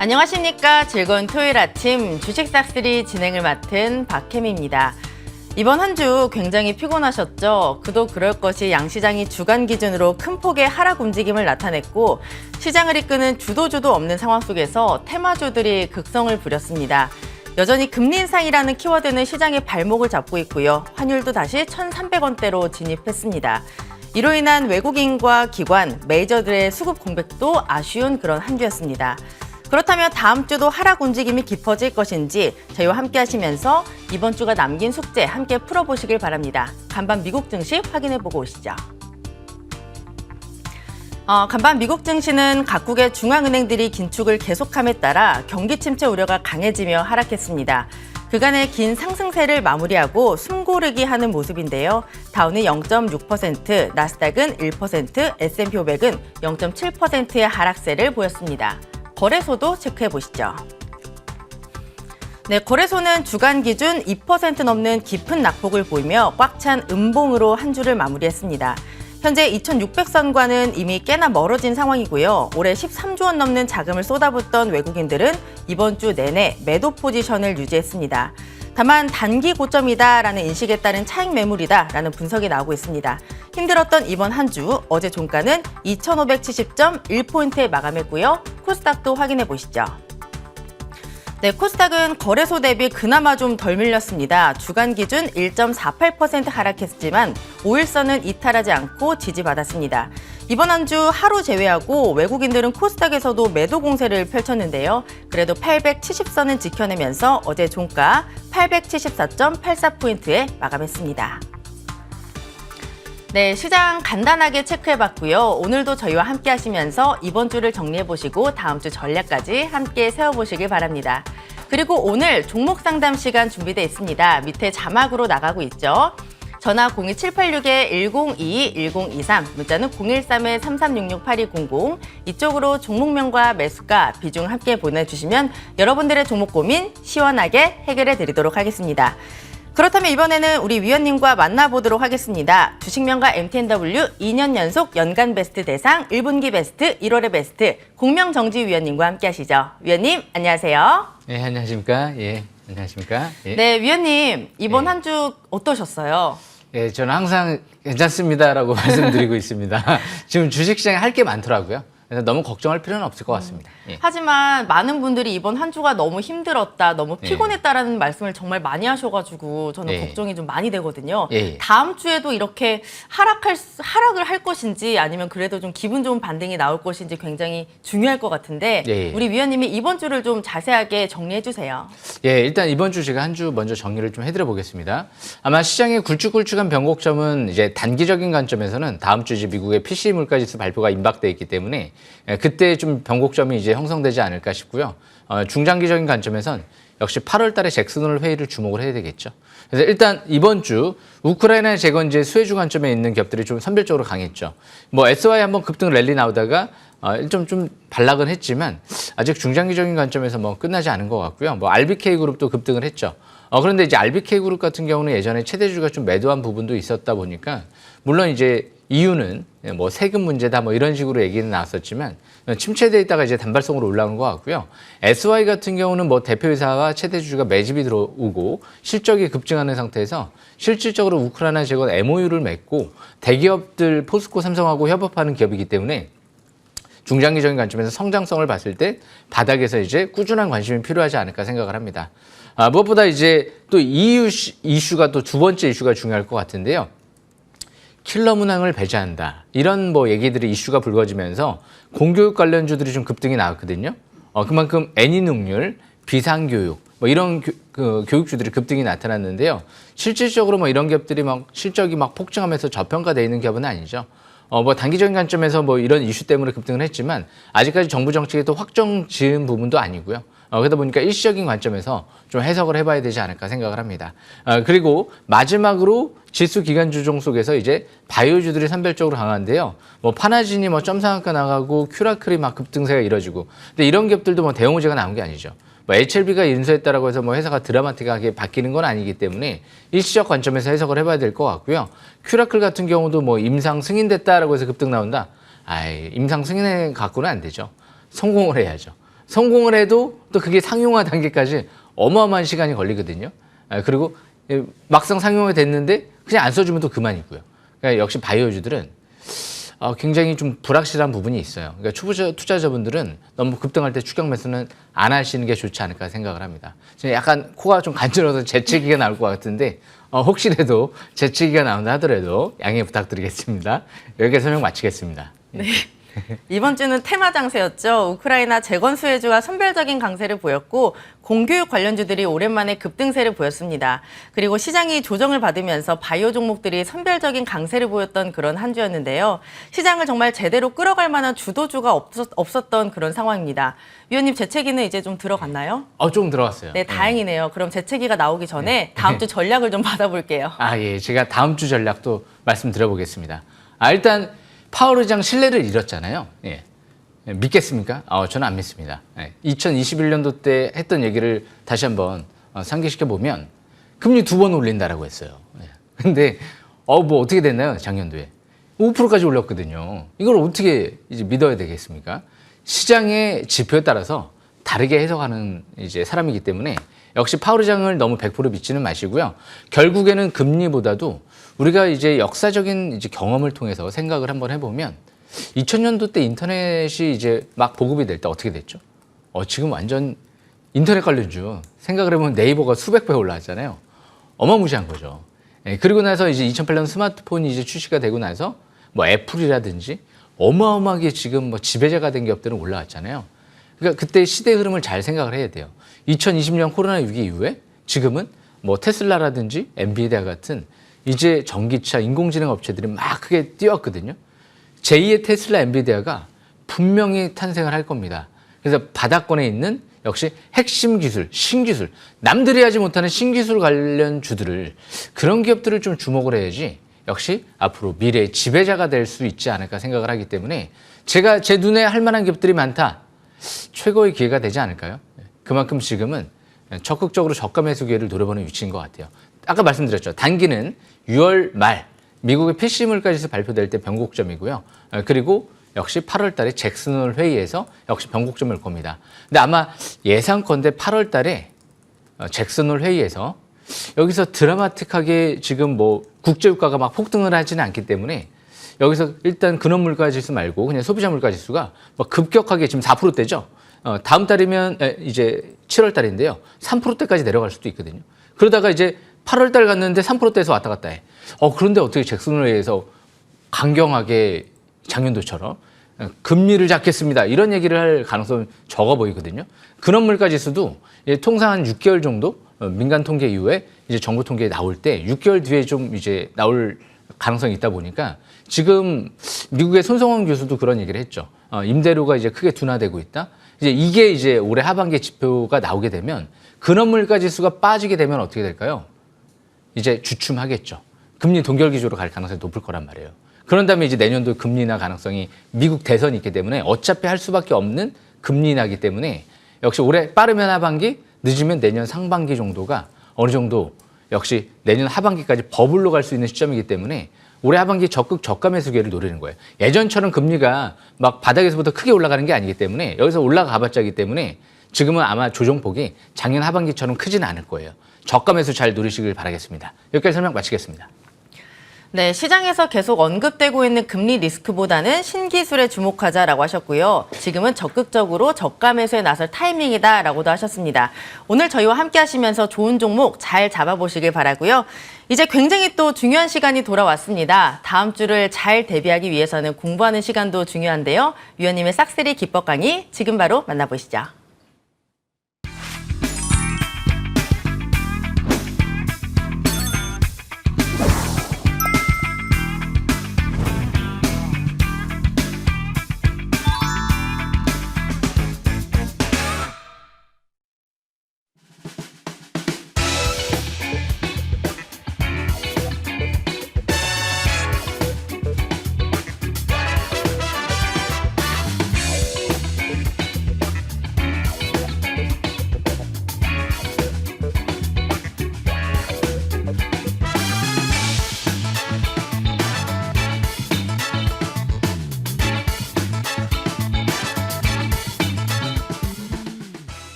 안녕하십니까. 즐거운 토요일 아침 주식싹쓸이 진행을 맡은 박혜미입니다. 이번 한 주 굉장히 피곤하셨죠? 그도 그럴 것이 양시장이 주간 기준으로 큰 폭의 하락 움직임을 나타냈고 시장을 이끄는 주도주도 없는 상황 속에서 테마주들이 극성을 부렸습니다. 여전히 금리 인상이라는 키워드는 시장의 발목을 잡고 있고요. 환율도 다시 1,300원대로 진입했습니다. 이로 인한 외국인과 기관, 메이저들의 수급 공백도 아쉬운 그런 한 주였습니다. 그렇다면 다음 주도 하락 움직임이 깊어질 것인지 저희와 함께 하시면서 이번 주가 남긴 숙제 함께 풀어보시길 바랍니다. 간밤 미국 증시 확인해보고 오시죠. 간밤 미국 증시는 각국의 중앙은행들이 긴축을 계속함에 따라 경기 침체 우려가 강해지며 하락했습니다. 그간의 긴 상승세를 마무리하고 숨고르기 하는 모습인데요. 다우는 0.6%, 나스닥은 1%, S&P 500은 0.7%의 하락세를 보였습니다. 거래소도 체크해 보시죠. 네, 거래소는 주간 기준 2% 넘는 깊은 낙폭을 보이며 꽉 찬 음봉으로 한 주를 마무리했습니다. 현재 2,600선과는 이미 꽤나 멀어진 상황이고요. 올해 13조 원 넘는 자금을 쏟아붓던 외국인들은 이번 주 내내 매도 포지션을 유지했습니다. 다만 단기 고점이다라는 인식에 따른 차익 매물이다라는 분석이 나오고 있습니다. 힘들었던 이번 한 주, 어제 종가는 2,570.1포인트에 마감했고요. 코스닥도 확인해 보시죠. 네, 코스닥은 거래소 대비 그나마 좀 덜 밀렸습니다. 주간 기준 1.48% 하락했지만 5일선은 이탈하지 않고 지지받았습니다. 이번 한 주 하루 제외하고 외국인들은 코스닥에서도 매도 공세를 펼쳤는데요. 그래도 870선은 지켜내면서 어제 종가 874.84포인트에 마감했습니다. 네, 시장 간단하게 체크해봤고요. 오늘도 저희와 함께 하시면서 이번 주를 정리해보시고 다음 주 전략까지 함께 세워보시길 바랍니다. 그리고 오늘 종목 상담 시간 준비되어 있습니다. 밑에 자막으로 나가고 있죠. 전화 02786-1022-1023, 문자는 013-3366-8200, 이쪽으로 종목명과 매수가, 비중 함께 보내주시면 여러분들의 종목 고민 시원하게 해결해 드리도록 하겠습니다. 그렇다면 이번에는 우리 위원님과 만나보도록 하겠습니다. 주식명가 MTNW 2년 연속 연간 베스트 대상 1분기 베스트 1월의 베스트 공명정지 위원님과 함께 하시죠. 위원님 안녕하세요. 네, 안녕하십니까. 예, 안녕하십니까. 예. 네, 위원님 이번 예. 한 주 어떠셨어요? 예, 저는 항상 괜찮습니다라고 말씀드리고 있습니다. 지금 주식시장에 할 게 많더라고요. 그래서 너무 걱정할 필요는 없을 것 같습니다. 예. 하지만 많은 분들이 이번 한 주가 너무 힘들었다, 너무 피곤했다라는 말씀을 정말 많이 하셔가지고 저는 걱정이 좀 많이 되거든요. 다음 주에도 이렇게 하락을 할 것인지 아니면 그래도 좀 기분 좋은 반등이 나올 것인지 굉장히 중요할 것 같은데 우리 위원님이 이번 주를 좀 자세하게 정리해 주세요. 예, 일단 이번 주 제가 한 주 먼저 정리를 좀 해드려 보겠습니다. 아마 시장의 굵직굵직한 변곡점은 이제 단기적인 관점에서는 다음 주 이제 미국의 PCE 물가지수 발표가 임박돼 있기 때문에 그때 좀 변곡점이 이제 형성되지 않을까 싶고요. 중장기적인 관점에선 역시 8월 달에 잭슨홀 회의를 주목을 해야 되겠죠. 그래서 일단 이번 주 우크라이나 재건제 수혜주 관점에 있는 기업들이 좀 선별적으로 강했죠. 뭐 SY 한번 급등 랠리 나오다가 좀 반락은 했지만 아직 중장기적인 관점에서 뭐 끝나지 않은 것 같고요. 뭐 RBK 그룹도 급등을 했죠. 그런데 이제 RBK 그룹 같은 경우는 예전에 최대주가 좀 매도한 부분도 있었다 보니까 물론 이제 이유는 뭐 세금 문제다 뭐 이런 식으로 얘기는 나왔었지만 침체돼 있다가 이제 단발성으로 올라오는 것 같고요. SY 같은 경우는 뭐 대표이사와 최대주주가 매집이 들어오고 실적이 급증하는 상태에서 실질적으로 우크라이나 재건 MOU를 맺고 대기업들 포스코 삼성하고 협업하는 기업이기 때문에 중장기적인 관점에서 성장성을 봤을 때 바닥에서 이제 꾸준한 관심이 필요하지 않을까 생각을 합니다. 무엇보다 이제 또 EU 이슈가 또 두 번째 이슈가 중요할 것 같은데요. 킬러 문항을 배제한다. 이런 뭐 얘기들이 이슈가 불거지면서 공교육 관련주들이 좀 급등이 나왔거든요. 그만큼 애니능률, 비상교육 뭐 이런 교육주들이 급등이 나타났는데요. 실질적으로 뭐 이런 기업들이 막 실적이 막 폭증하면서 저평가되어 있는 기업은 아니죠. 뭐 단기적인 관점에서 뭐 이런 이슈 때문에 급등을 했지만 아직까지 정부 정책이 또 확정 지은 부분도 아니고요. 그러다 보니까 일시적인 관점에서 좀 해석을 해봐야 되지 않을까 생각을 합니다. 그리고 마지막으로 지수 기간 주종 속에서 이제 바이오주들이 선별적으로 강한데요. 뭐 파나진이 뭐 점상한가 나가고 큐라클이 막 급등세가 이뤄지고, 근데 이런 기업들도 뭐 대형 호재가 나온 게 아니죠. 뭐 HLB가 인수했다라고 해서 뭐 회사가 드라마틱하게 바뀌는 건 아니기 때문에 일시적 관점에서 해석을 해봐야 될 것 같고요. 큐라클 같은 경우도 뭐 임상 승인됐다라고 해서 급등 나온다. 임상 승인에 갖고는 안 되죠. 성공을 해야죠. 성공을 해도 또 그게 상용화 단계까지 어마어마한 시간이 걸리거든요. 그리고 막상 상용화 됐는데 그냥 안 써주면 또 그만이고요. 그러니까 역시 바이오주들은 굉장히 좀 불확실한 부분이 있어요. 그러니까 초보 투자자분들은 너무 급등할 때 추격 매수는 안 하시는 게 좋지 않을까 생각을 합니다. 지금 약간 코가 좀 간지러워서 재채기가 나올 것 같은데 혹시라도 재채기가 나온다 하더라도 양해 부탁드리겠습니다. 여기까지 설명 마치겠습니다. 네. 이번 주는 테마 장세였죠. 우크라이나 재건 수혜주가 선별적인 강세를 보였고 공교육 관련주들이 오랜만에 급등세를 보였습니다. 그리고 시장이 조정을 받으면서 바이오 종목들이 선별적인 강세를 보였던 그런 한 주였는데요. 시장을 정말 제대로 끌어갈 만한 주도주가 없었던 그런 상황입니다. 위원님, 재채기는 이제 좀 들어갔나요? 조금 들어갔어요. 네, 다행이네요. 그럼 재채기가 나오기 전에 다음 주 전략을 좀 받아볼게요. 예. 제가 다음 주 전략도 말씀드려보겠습니다. 일단 파월 의장 신뢰를 잃었잖아요. 예. 믿겠습니다. 저는 안 믿습니다. 2021년도 때 했던 얘기를 다시 한번 상기시켜 보면 금리 2번 올린다라고 했어요. 근데 뭐 어떻게 됐나요? 작년도에 5%까지 올렸거든요. 이걸 어떻게 이제 믿어야 되겠습니까? 시장의 지표에 따라서 다르게 해석하는 이제 사람이기 때문에 역시 파월 의장을 너무 100% 믿지는 마시고요. 결국에는 금리보다도 우리가 이제 역사적인 이제 경험을 통해서 생각을 한번 해보면 2000년도 때 인터넷이 이제 막 보급이 될 때 어떻게 됐죠? 지금 완전 인터넷 관련주 생각을 해보면 네이버가 수백 배 올라왔잖아요. 어마무시한 거죠. 그리고 나서 이제 2008년 스마트폰이 이제 출시가 되고 나서 뭐 애플이라든지 어마어마하게 지금 뭐 지배자가 된 기업들은 올라왔잖아요. 그러니까 그때 시대 흐름을 잘 생각을 해야 돼요. 2020년 코로나 위기 이후에 지금은 뭐 테슬라라든지 엔비디아 같은 이제 전기차, 인공지능 업체들이 막 크게 뛰었거든요. 제2의 테슬라, 엔비디아가 분명히 탄생을 할 겁니다. 그래서 바닥권에 있는 역시 핵심 기술, 신기술, 남들이 하지 못하는 신기술 관련 주들을 그런 기업들을 좀 주목을 해야지 역시 앞으로 미래의 지배자가 될 수 있지 않을까 생각을 하기 때문에 제가 제 눈에 할 만한 기업들이 많다. 최고의 기회가 되지 않을까요? 그만큼 지금은 적극적으로 저가 매수 기회를 노려보는 위치인 것 같아요. 아까 말씀드렸죠. 단기는 6월 말 미국의 PC 물가지수 발표될 때 변곡점이고요. 그리고 역시 8월 달에 잭슨홀 회의에서 역시 변곡점을 겁니다. 근데 아마 예상컨대 8월 달에 잭슨홀 회의에서 여기서 드라마틱하게 지금 뭐 국제유가가 막 폭등을 하지는 않기 때문에 여기서 일단 근원 물가 지수 말고 그냥 소비자 물가 지수가 뭐 급격하게 지금 4%대죠. 다음 달이면 이제 7월 달인데요. 3%대까지 내려갈 수도 있거든요. 그러다가 이제 8월 달 갔는데 3%대에서 왔다 갔다 해. 그런데 어떻게 잭슨홀에서 강경하게 작년도처럼 금리를 잡겠습니다. 이런 얘기를 할 가능성은 적어 보이거든요. 근원 물가 지수도 통상 한 6개월 정도 민간 통계 이후에 이제 정부 통계에 나올 때 6개월 뒤에 좀 이제 나올 가능성이 있다 보니까 지금 미국의 손성원 교수도 그런 얘기를 했죠. 임대료가 이제 크게 둔화되고 있다. 이게 이제 올해 하반기 지표가 나오게 되면 근원 물가 지수가 빠지게 되면 어떻게 될까요? 이제 주춤하겠죠. 금리 동결 기조로 갈 가능성이 높을 거란 말이에요. 그런 다음에 이제 내년도 금리 인하 가능성이 미국 대선이 있기 때문에 어차피 할 수밖에 없는 금리 인하기 때문에 역시 올해 빠르면 하반기, 늦으면 내년 상반기 정도가 어느 정도 역시 내년 하반기까지 버블로 갈 수 있는 시점이기 때문에 올해 하반기 적극 저가 매수 기회를 노리는 거예요. 예전처럼 금리가 막 바닥에서부터 크게 올라가는 게 아니기 때문에 여기서 올라가 봤자기 때문에 지금은 아마 조정폭이 작년 하반기처럼 크지는 않을 거예요. 저가 매수 잘 누리시길 바라겠습니다. 여기까지 설명 마치겠습니다. 네, 시장에서 계속 언급되고 있는 금리 리스크보다는 신기술에 주목하자라고 하셨고요. 지금은 적극적으로 저가 매수에 나설 타이밍이다라고도 하셨습니다. 오늘 저희와 함께 하시면서 좋은 종목 잘 잡아보시길 바라고요. 이제 굉장히 또 중요한 시간이 돌아왔습니다. 다음 주를 잘 대비하기 위해서는 공부하는 시간도 중요한데요. 위원님의 싹쓸이 기법 강의 지금 바로 만나보시죠.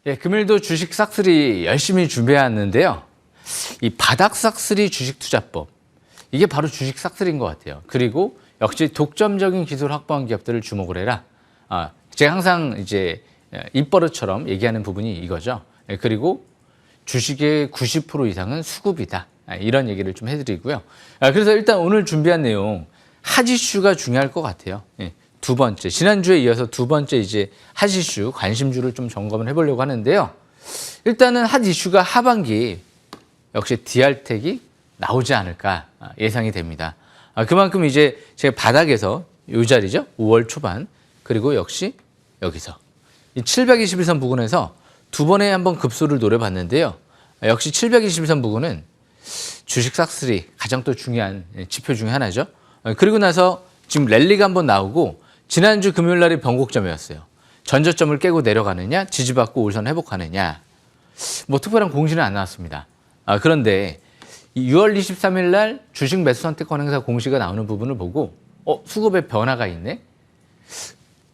예, 금일도 주식 싹쓸이 열심히 준비해왔는데요. 이 바닥 싹쓸이 주식 투자법. 이게 바로 주식 싹쓸이인 것 같아요. 그리고 역시 독점적인 기술을 확보한 기업들을 주목을 해라. 제가 항상 이제 입버릇처럼 얘기하는 부분이 이거죠. 예, 그리고 주식의 90% 이상은 수급이다. 이런 얘기를 좀 해드리고요. 그래서 일단 오늘 준비한 내용, 핫 이슈가 중요할 것 같아요. 예, 두 번째, 지난주에 이어서 두 번째 이제 핫 이슈, 관심주를 좀 점검을 해보려고 하는데요. 일단은 핫 이슈가 하반기 역시 DR텍이 나오지 않을까 예상이 됩니다. 그만큼 이제 제가 바닥에서 이 자리죠. 5월 초반, 그리고 역시 여기서 이 721선 부근에서 두 번에 한번 급소를 노려봤는데요. 역시 721선 부근은 주식 싹쓸이 가장 또 중요한 지표 중에 하나죠. 그리고 나서 지금 랠리가 한번 나오고 지난주 금요일 날이 변곡점이었어요. 전저점을 깨고 내려가느냐, 지지받고 올선 회복하느냐. 뭐 특별한 공시는 안 나왔습니다. 그런데 6월 23일 날 주식 매수 선택권 행사 공시가 나오는 부분을 보고 수급에 변화가 있네.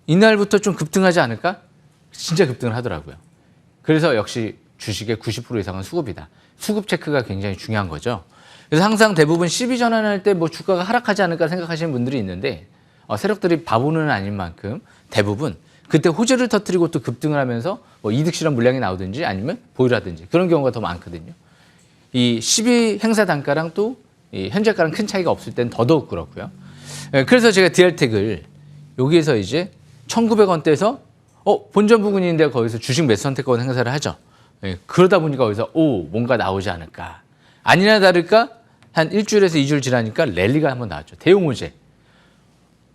이날부터 좀 급등하지 않을까? 진짜 급등을 하더라고요. 그래서 역시 주식의 90% 이상은 수급이다. 수급 체크가 굉장히 중요한 거죠. 그래서 항상 대부분 12 전환할 때 뭐 주가가 하락하지 않을까 생각하시는 분들이 있는데 세력들이 바보는 아닌 만큼 대부분 그때 호재를 터뜨리고 또 급등을 하면서 뭐 이득 실현 물량이 나오든지 아니면 보유라든지 그런 경우가 더 많거든요. 이 12 행사 단가랑 또 이 현재가랑 큰 차이가 없을 때는 더더욱 그렇고요. 그래서 제가 DR텍을 여기에서 이제 1,900원대에서 본전 부근인데 거기서 주식 매수 선택권 행사를 하죠. 그러다 보니까 거기서 뭔가 나오지 않을까. 아니나 다를까 한 일주일에서 2주일 지나니까 랠리가 한번 나왔죠. 대형 호재.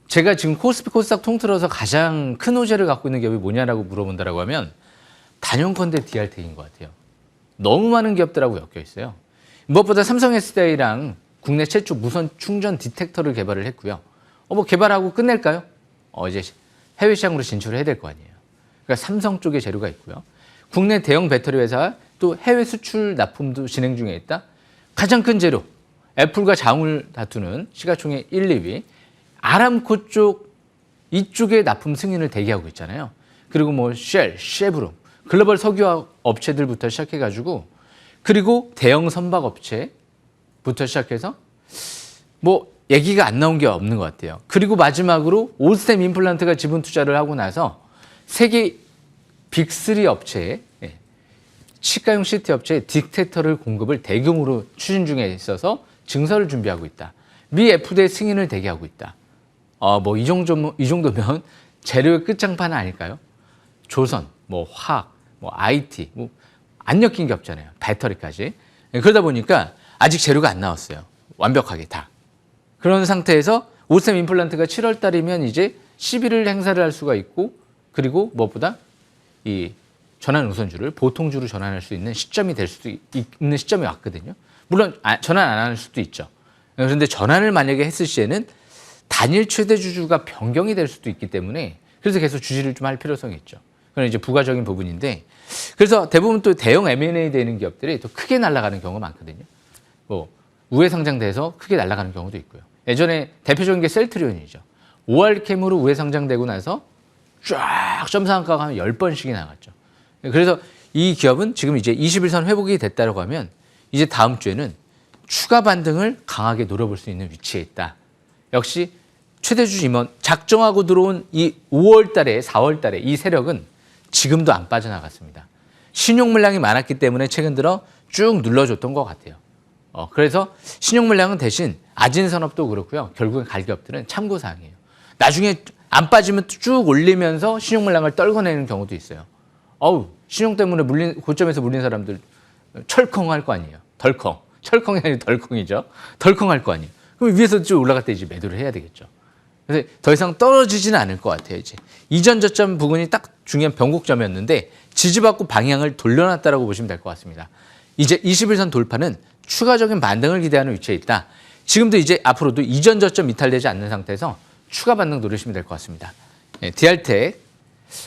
제가 지금 코스피 코스닥 통틀어서 가장 큰 호재를 갖고 있는 기업이 뭐냐라고 물어본다라고 하면 단연컨대 DR텍인 것 같아요. 너무 많은 기업들하고 엮여 있어요. 무엇보다 삼성 SDI랑 국내 최초 무선 충전 디텍터를 개발을 했고요. 뭐 개발하고 끝낼까요? 이제 해외 시장으로 진출을 해야 될 거 아니에요. 그러니까 삼성 쪽에 재료가 있고요. 국내 대형 배터리 회사 또 해외 수출 납품도 진행 중에 있다. 가장 큰 재료, 애플과 장을 다투는 시가총액 1, 2위, 아람코 쪽 이쪽에 납품 승인을 대기하고 있잖아요. 그리고 뭐 쉘, 쉐브론, 글로벌 석유 업체들부터 시작해가지고 그리고 대형 선박 업체부터 시작해서 뭐 얘기가 안 나온 게 없는 것 같아요. 그리고 마지막으로 오스템 임플란트가 지분 투자를 하고 나서 세계 빅3 업체에 치과용 CT 업체에 딕테터를 공급을 대규모로 추진 중에 있어서 증설을 준비하고 있다. 미 FDA 승인을 대기하고 있다. 뭐 이 정도면 재료의 끝장판 아닐까요? 조선, 뭐 화학, 뭐 IT, 뭐 안 엮인 게 없잖아요. 배터리까지. 그러다 보니까 아직 재료가 안 나왔어요. 완벽하게 다. 그런 상태에서 오스템 임플란트가 7월 달이면 이제 11일 행사를 할 수가 있고 그리고 무엇보다 이 전환 우선주를 보통주로 전환할 수 있는 시점이 될 수도 있는 시점이 왔거든요. 물론 전환 안 할 수도 있죠. 그런데 전환을 만약에 했을 시에는 단일 최대 주주가 변경이 될 수도 있기 때문에 그래서 계속 주시를 좀 할 필요성이 있죠. 그건 이제 부가적인 부분인데 그래서 대부분 또 대형 M&A 되는 기업들이 또 크게 날아가는 경우가 많거든요. 뭐 우회 상장돼서 크게 날아가는 경우도 있고요. 예전에 대표적인 게 셀트리온이죠. 5월 캠으로 우회 상장되고 나서 쫙 점상가가 한 10번씩이 나갔죠. 그래서 이 기업은 지금 이제 21선 회복이 됐다고 하면 이제 다음 주에는 추가 반등을 강하게 노려볼 수 있는 위치에 있다. 역시 최대주 임원 작정하고 들어온 이 5월 달에 4월 달에 이 세력은 지금도 안 빠져나갔습니다. 신용 물량이 많았기 때문에 최근 들어 쭉 눌러줬던 것 같아요. 그래서 신용 물량은 대신 아진산업도 그렇고요. 결국엔 갈 기업들은 참고사항이에요. 나중에 안 빠지면 쭉 올리면서 신용 물량을 떨궈내는 경우도 있어요. 신용 때문에 고점에서 물린 사람들 철컹할 거 아니에요. 덜컹. 철컹이 아니라 덜컹이죠. 덜컹할 거 아니에요. 그럼 위에서 쭉 올라갈 때 이제 매도를 해야 되겠죠. 그래서 더 이상 떨어지지는 않을 것 같아요. 이제 이전 저점 부분이 딱 중요한 변곡점이었는데 지지받고 방향을 돌려놨다라고 보시면 될 것 같습니다. 이제 21선 돌파는 추가적인 반등을 기대하는 위치에 있다. 지금도 이제 앞으로도 이전 저점 이탈되지 않는 상태에서 추가 반등 노리시면 될 것 같습니다. DR텍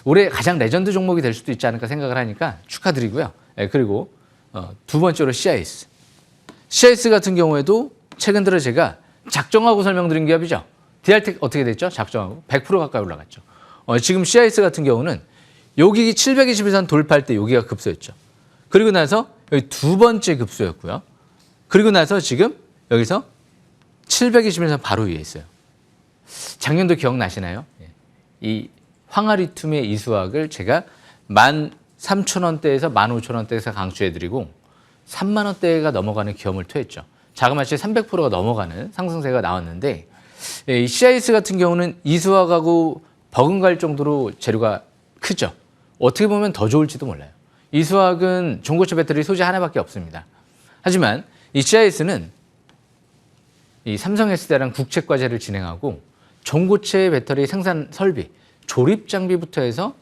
올해 가장 레전드 종목이 될 수도 있지 않을까 생각을 하니까 축하드리고요. 그리고 두 번째로 CIS. CIS 같은 경우에도 최근 들어 제가 작정하고 설명드린 기업이죠. DR텍 어떻게 됐죠? 작정하고 100% 가까이 올라갔죠. 지금 CIS 같은 경우는 여기 721선 돌파할 때 여기가 급소였죠. 그리고 나서 여기 두 번째 급소였고요. 그리고 나서 지금 여기서 721선 바로 위에 있어요. 작년도 기억나시나요? 이 황아리툼의 이 수학을 제가 13,000원대에서 15,000원대에서 강추해드리고 3만 원대가 넘어가는 기염을 토했죠. 자그마치 300%가 넘어가는 상승세가 나왔는데 이 CIS 같은 경우는 이 수학하고 버금갈 정도로 재료가 크죠. 어떻게 보면 더 좋을지도 몰라요. 이 수학은 전고체 배터리 소재 하나밖에 없습니다. 하지만 이 CIS는 이 삼성 SDI랑 국책과제를 진행하고 전고체 배터리 생산 설비, 조립 장비부터 해서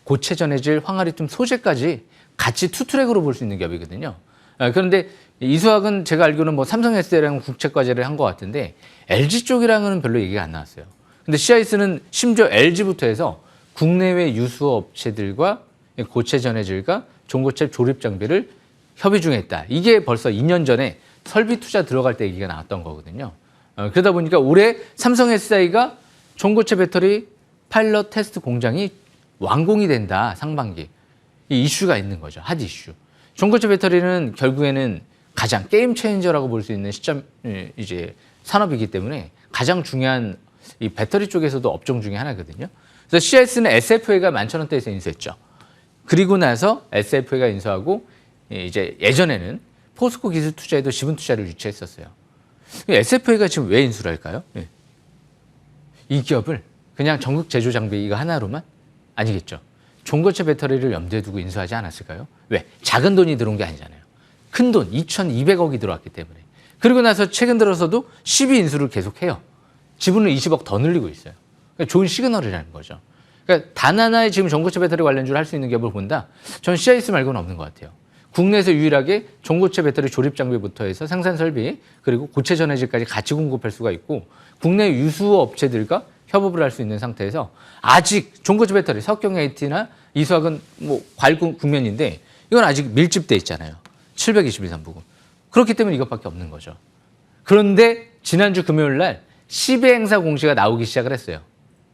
고체 전해질 황아리툼 소재까지 같이 투트랙으로 볼 수 있는 기업이거든요. 그런데 이 수학은 제가 알기로는 뭐 삼성 SDI랑 국책과제를 한 것 같은데 LG 쪽이랑은 별로 얘기가 안 나왔어요. 근데 CIS는 심지어 LG부터 해서 국내외 유수 업체들과 고체 전해질과 전고체 조립 장비를 협의 중에 있다. 이게 벌써 2년 전에 설비 투자 들어갈 때 얘기가 나왔던 거거든요. 그러다 보니까 올해 삼성 SDI가 전고체 배터리 파일럿 테스트 공장이 완공이 된다, 상반기. 이 이슈가 있는 거죠. 핫 이슈. 전고체 배터리는 결국에는 가장 게임 체인저라고 볼 수 있는 시점, 이제 산업이기 때문에 가장 중요한 이 배터리 쪽에서도 업종 중에 하나거든요. 그래서 CIS는 SFA가 11,000원대에서 인수했죠. 그리고 나서 SFA가 인수하고 이제 예전에는 포스코 기술 투자에도 지분 투자를 유치했었어요. SFA가 지금 왜 인수를 할까요? 이 기업을 그냥 전극 제조 장비 이거 하나로만? 아니겠죠. 전고체 배터리를 염두에 두고 인수하지 않았을까요? 왜? 작은 돈이 들어온 게 아니잖아요. 큰 돈, 2,200억이 들어왔기 때문에. 그리고 나서 최근 들어서도 12 인수를 계속해요. 지분을 20억 더 늘리고 있어요. 그러니까 좋은 시그널이라는 거죠. 그러니까 단 하나의 지금 전고체 배터리 관련주를 할 수 있는 기업을 본다? 전 CIS 말고는 없는 것 같아요. 국내에서 유일하게 전고체 배터리 조립 장비부터 해서 생산 설비 그리고 고체 전해질까지 같이 공급할 수가 있고 국내 유수 업체들과 협업을 할 수 있는 상태에서 아직 전고체 배터리 석경 AT나 이수학은 뭐 과일 국면인데 이건 아직 밀집돼 있잖아요. 721선 부분. 그렇기 때문에 이것밖에 없는 거죠. 그런데 지난주 금요일 날 10회 행사 공시가 나오기 시작을 했어요.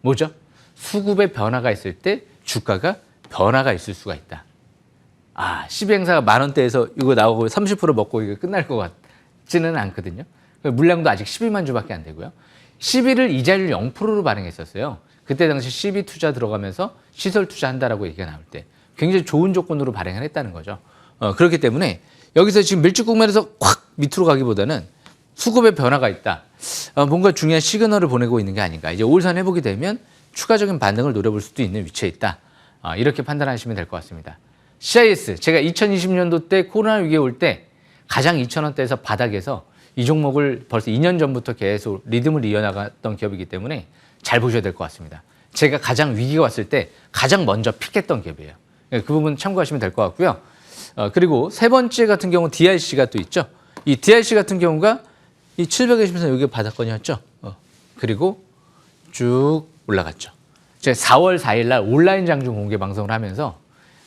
뭐죠? 수급의 변화가 있을 때 주가가 변화가 있을 수가 있다. 10회 행사가 10,000원대에서 이거 나오고 30% 먹고 이거 끝날 것 같지는 않거든요. 물량도 아직 12만 주밖에 안 되고요. 10일을 이자율 0%로 발행했었어요. 그때 당시 12 투자 들어가면서 시설 투자한다라고 얘기가 나올 때 굉장히 좋은 조건으로 발행을 했다는 거죠. 그렇기 때문에 여기서 지금 밀집 국면에서 확 밑으로 가기보다는 수급의 변화가 있다. 뭔가 중요한 시그널을 보내고 있는 게 아닌가. 이제 5일선 회복이 되면 추가적인 반등을 노려볼 수도 있는 위치에 있다. 이렇게 판단하시면 될 것 같습니다. CIS, 제가 2020년도 때 코로나 위기에 올 때 가장 2,000원대에서 바닥에서 이 종목을 벌써 2년 전부터 계속 리듬을 이어나갔던 기업이기 때문에 잘 보셔야 될 것 같습니다. 제가 가장 위기가 왔을 때 가장 먼저 픽했던 기업이에요. 그 부분 참고하시면 될 것 같고요. 그리고 세 번째 같은 경우 DIC가 또 있죠. 이 DIC 같은 경우가 이 720선 여기 바닥권이었죠. 그리고 쭉 올라갔죠. 제가 4월 4일 날 온라인 장중 공개 방송을 하면서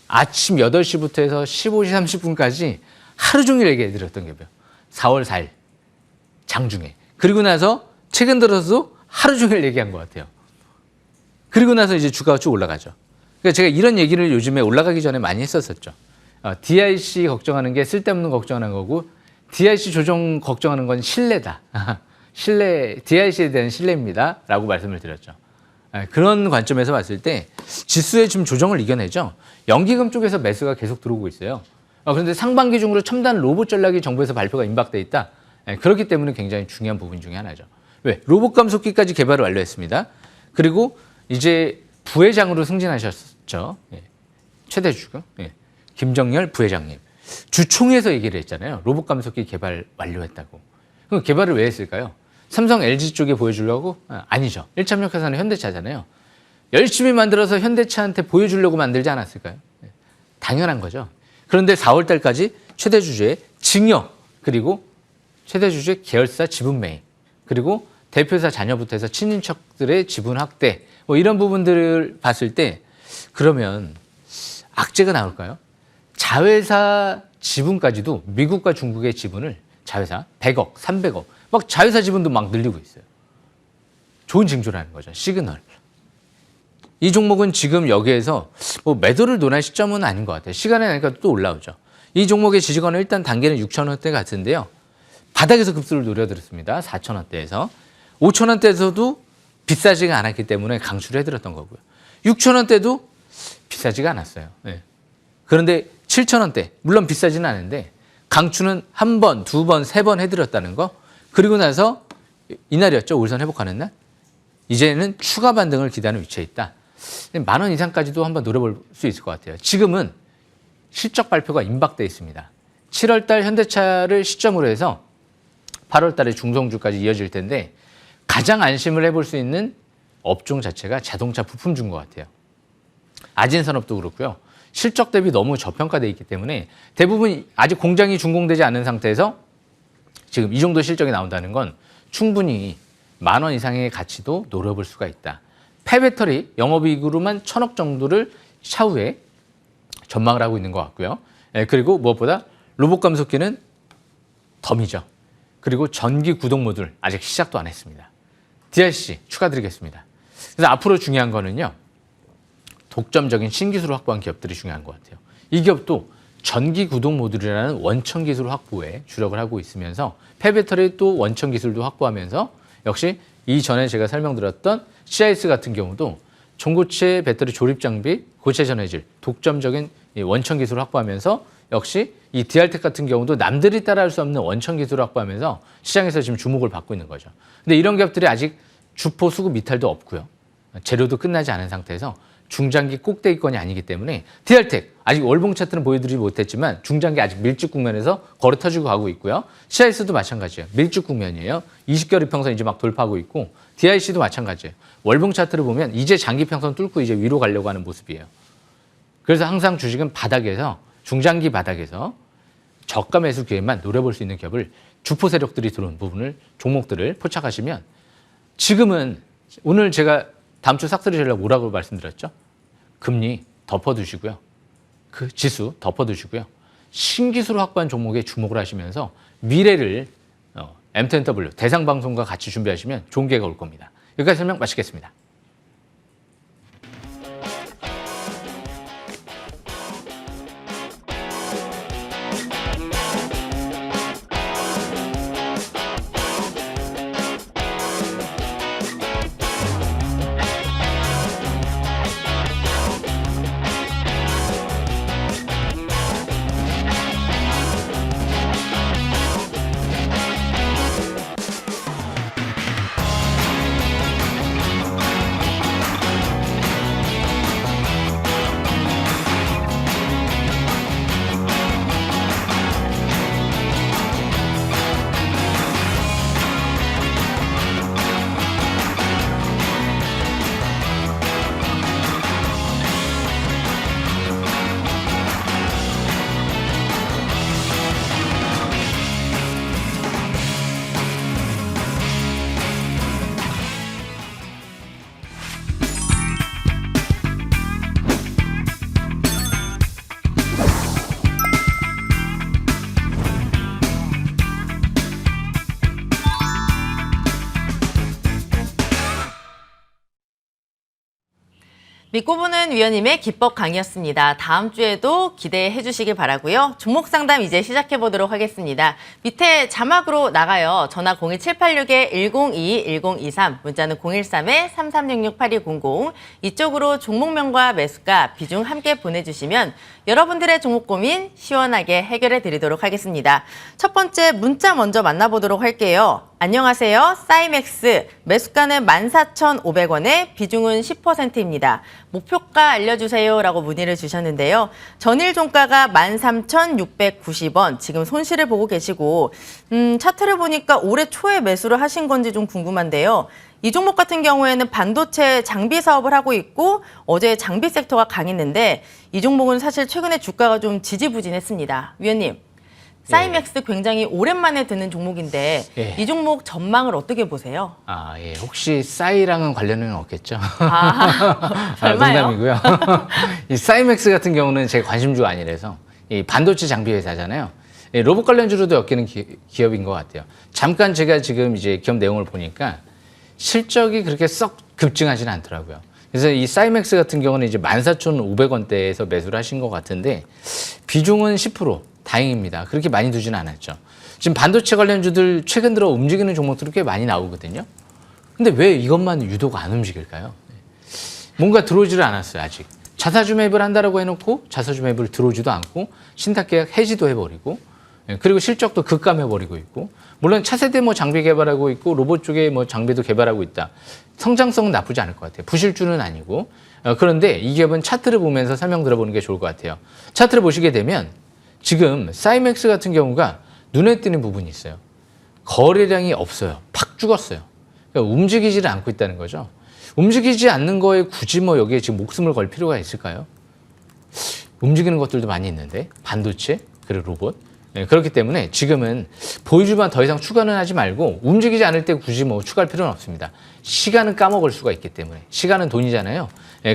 아침 8시부터 해서 15시 30분까지 하루 종일 얘기해 드렸던 기업이에요. 4월 4일 장중에. 그리고 나서 최근 들어서도 하루 종일 얘기한 것 같아요. 그리고 나서 이제 주가가 쭉 올라가죠. 그러니까 제가 이런 얘기를 요즘에 올라가기 전에 많이 했었었죠. DIC 걱정하는 게 쓸데없는 걱정하는 거고 DIC 조정 걱정하는 건 신뢰다. 신뢰, DIC에 대한 신뢰입니다. 라고 말씀을 드렸죠. 그런 관점에서 봤을 때 지수의 지금 조정을 이겨내죠. 연기금 쪽에서 매수가 계속 들어오고 있어요. 그런데 상반기 중으로 첨단 로봇 전략이 정부에서 발표가 임박돼 있다. 그렇기 때문에 굉장히 중요한 부분 중에 하나죠. 왜? 로봇 감속기까지 개발을 완료했습니다. 그리고 이제 부회장으로 승진하셨죠. 최대 주가 김정열 부회장님. 주총에서 얘기를 했잖아요. 로봇 감속기 개발 완료했다고. 그럼 개발을 왜 했을까요? 삼성, LG 쪽에 보여주려고? 아니죠. 1참역 회사는 현대차잖아요. 열심히 만들어서 현대차한테 보여주려고 만들지 않았을까요? 당연한 거죠. 그런데 4월 달까지 최대 주주의 증여, 그리고 최대 주주의 계열사 지분 매입, 그리고 대표이사 자녀부터 해서 친인척들의 지분 확대, 뭐 이런 부분들을 봤을 때 그러면 악재가 나올까요? 자회사 지분까지도 미국과 중국의 지분을 자회사 100억, 300억, 막 자회사 지분도 막 늘리고 있어요. 좋은 징조라는 거죠. 시그널. 이 종목은 지금 여기에서 뭐 매도를 논할 시점은 아닌 것 같아요. 시간이 나니까 또 올라오죠. 이 종목의 지지권은 일단 단계는 6,000원대 같은데요. 바닥에서 급수를 노려들었습니다. 4,000원대에서. 5,000원대에서도 비싸지가 않았기 때문에 강추를 해드렸던 거고요. 6,000원대도 비싸지가 않았어요. 네. 그런데 7,000원대, 물론 비싸지는 않은데 강추는 한 번, 두 번, 세 번 해드렸다는 거. 그리고 나서 이날이었죠. 올선 회복하는 날. 이제는 추가 반등을 기대하는 위치에 있다. 10,000원 이상까지도 한번 노려볼 수 있을 것 같아요. 지금은 실적 발표가 임박돼 있습니다. 7월 달 현대차를 시점으로 해서 8월 달에 중성주까지 이어질 텐데 가장 안심을 해볼 수 있는 업종 자체가 자동차 부품주인 것 같아요. 아진산업도 그렇고요. 실적 대비 너무 저평가되어 있기 때문에 대부분 아직 공장이 준공되지 않은 상태에서 지금 이 정도 실적이 나온다는 건 충분히 10,000원 이상의 가치도 노려볼 수가 있다. 폐배터리 영업이익으로만 1,000억 정도를 차후에 전망을 하고 있는 것 같고요. 그리고 무엇보다 로봇 감속기는 덤이죠. 그리고 전기 구동 모듈 아직 시작도 안 했습니다. DRC 추가드리겠습니다. 그래서 앞으로 중요한 거는요. 독점적인 신기술을 확보한 기업들이 중요한 것 같아요. 이 기업도 전기 구동 모듈이라는 원천 기술 확보에 주력을 하고 있으면서 폐배터리 또 원천 기술도 확보하면서 역시 이전에 제가 설명드렸던 CIS 같은 경우도 전고체 배터리 조립 장비, 고체 전해질, 독점적인 원천 기술을 확보하면서 역시 이 DR텍 같은 경우도 남들이 따라할 수 없는 원천 기술을 확보하면서 시장에서 지금 주목을 받고 있는 거죠. 근데 이런 기업들이 아직 주포, 수급, 이탈도 없고요. 재료도 끝나지 않은 상태에서 중장기 꼭대기권이 아니기 때문에 DR텍 아직 월봉 차트는 보여드리지 못했지만 중장기 아직 밀집 국면에서 걸어 터지고 가고 있고요. CIS도 마찬가지예요. 밀집 국면이에요. 20개월 이평선 이제 막 돌파하고 있고 DIC도 마찬가지예요. 월봉 차트를 보면 이제 장기 평선 뚫고 이제 위로 가려고 하는 모습이에요. 그래서 항상 주식은 바닥에서 중장기 바닥에서 저가 매수 기회만 노려볼 수 있는 기업을 주포 세력들이 들어온 부분을 종목들을 포착하시면 지금은 오늘 제가 다음 주 싹쓸이 전략 뭐라고 말씀드렸죠? 금리 덮어두시고요. 그 지수 덮어두시고요. 신기술 확보한 종목에 주목을 하시면서 미래를 M10W 대상방송과 같이 준비하시면 좋은 기회가 올 겁니다. 여기까지 설명 마치겠습니다. 믿고 보는 위원님의 기법 강의였습니다. 다음 주에도 기대해 주시길 바라고요. 종목 상담 이제 시작해 보도록 하겠습니다. 밑에 자막으로 나가요. 전화 02786-1022-1023, 문자는 013-3366-8200. 이쪽으로 종목명과 매수가, 비중 함께 보내주시면 여러분들의 종목 고민 시원하게 해결해 드리도록 하겠습니다. 첫 번째 문자 먼저 만나보도록 할게요. 안녕하세요. 사이맥스 매수가는 14,500원에 비중은 10%입니다. 목표가 알려주세요 라고 문의를 주셨는데요. 전일 종가가 13,690원, 지금 손실을 보고 계시고 차트를 보니까 올해 초에 매수를 하신 건지 좀 궁금한데요. 이 종목 같은 경우에는 반도체 장비 사업을 하고 있고 어제 장비 섹터가 강했는데 이 종목은 사실 최근에 주가가 좀 지지부진했습니다. 위원님. 사이맥스 굉장히 오랜만에 듣는 종목인데 이 종목 전망을 어떻게 보세요? 혹시 싸이랑은 관련은 없겠죠? 설마요? 농담이고요. 이 사이맥스 같은 경우는 제 관심주가 아니라서 이 반도체 장비 회사잖아요. 로봇 관련주로도 엮이는 기업인 것 같아요. 잠깐 제가 지금 이제 기업 내용을 보니까 실적이 그렇게 썩 급증하지는 않더라고요. 그래서 이 사이맥스 같은 경우는 이제 14,500원대에서 매수를 하신 것 같은데 비중은 10%. 다행입니다. 그렇게 많이 두지는 않았죠. 지금 반도체 관련주들 최근 들어 움직이는 종목들이 꽤 많이 나오거든요. 근데 왜 이것만 유독 안 움직일까요? 뭔가 들어오지를 않았어요, 아직. 자사주 매입을 한다라고 해놓고 자사주 매입을 들어오지도 않고 신탁계약 해지도 해버리고 그리고 실적도 급감해버리고 있고 물론 차세대 뭐 장비 개발하고 있고 로봇 쪽에 뭐 장비도 개발하고 있다. 성장성은 나쁘지 않을 것 같아요. 부실주는 아니고 그런데 이 기업은 차트를 보면서 설명 들어보는 게 좋을 것 같아요. 차트를 보시게 되면 지금 사이맥스 같은 경우가 눈에 띄는 부분이 있어요. 거래량이 없어요. 팍 죽었어요. 그러니까 움직이지를 않고 있다는 거죠. 움직이지 않는 거에 굳이 뭐 여기에 지금 목숨을 걸 필요가 있을까요? 움직이는 것들도 많이 있는데 반도체 그리고 로봇 그렇기 때문에 지금은 보유주만 더 이상 추가는 하지 말고 움직이지 않을 때 굳이 뭐 추가할 필요는 없습니다. 시간은 까먹을 수가 있기 때문에 시간은 돈이잖아요.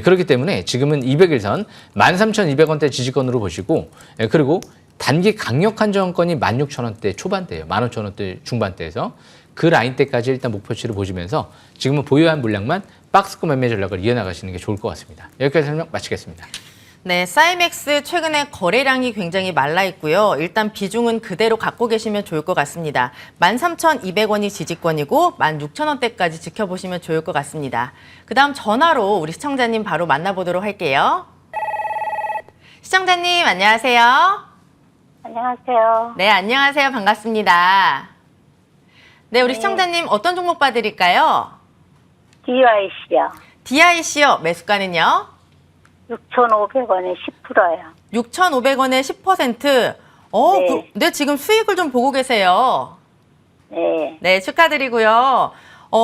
그렇기 때문에 지금은 200일선 13,200원대 지지권으로 보시고 그리고 단기 강력한 저항권이 16,000원대 초반대예요. 15,000원대 중반대에서 그 라인대까지 일단 목표치를 보시면서 지금은 보유한 물량만 박스권 매매 전략을 이어나가시는 게 좋을 것 같습니다. 여기까지 설명 마치겠습니다. 네, 사이맥스 최근에 거래량이 굉장히 말라 있고요. 일단 비중은 그대로 갖고 계시면 좋을 것 같습니다. 13,200원이 지지권이고 16,000원대까지 지켜보시면 좋을 것 같습니다. 그다음 전화로 우리 시청자님 바로 만나보도록 할게요. 시청자님 안녕하세요. 안녕하세요. 네, 안녕하세요. 반갑습니다. 네, 우리 시청자님 어떤 종목 봐드릴까요? DIC요. DIC요. 매수가는요? 6,500원에 10%요. 6,500원에 10%. 네. 네, 지금 수익을 좀 보고 계세요. 네. 네, 축하드리고요.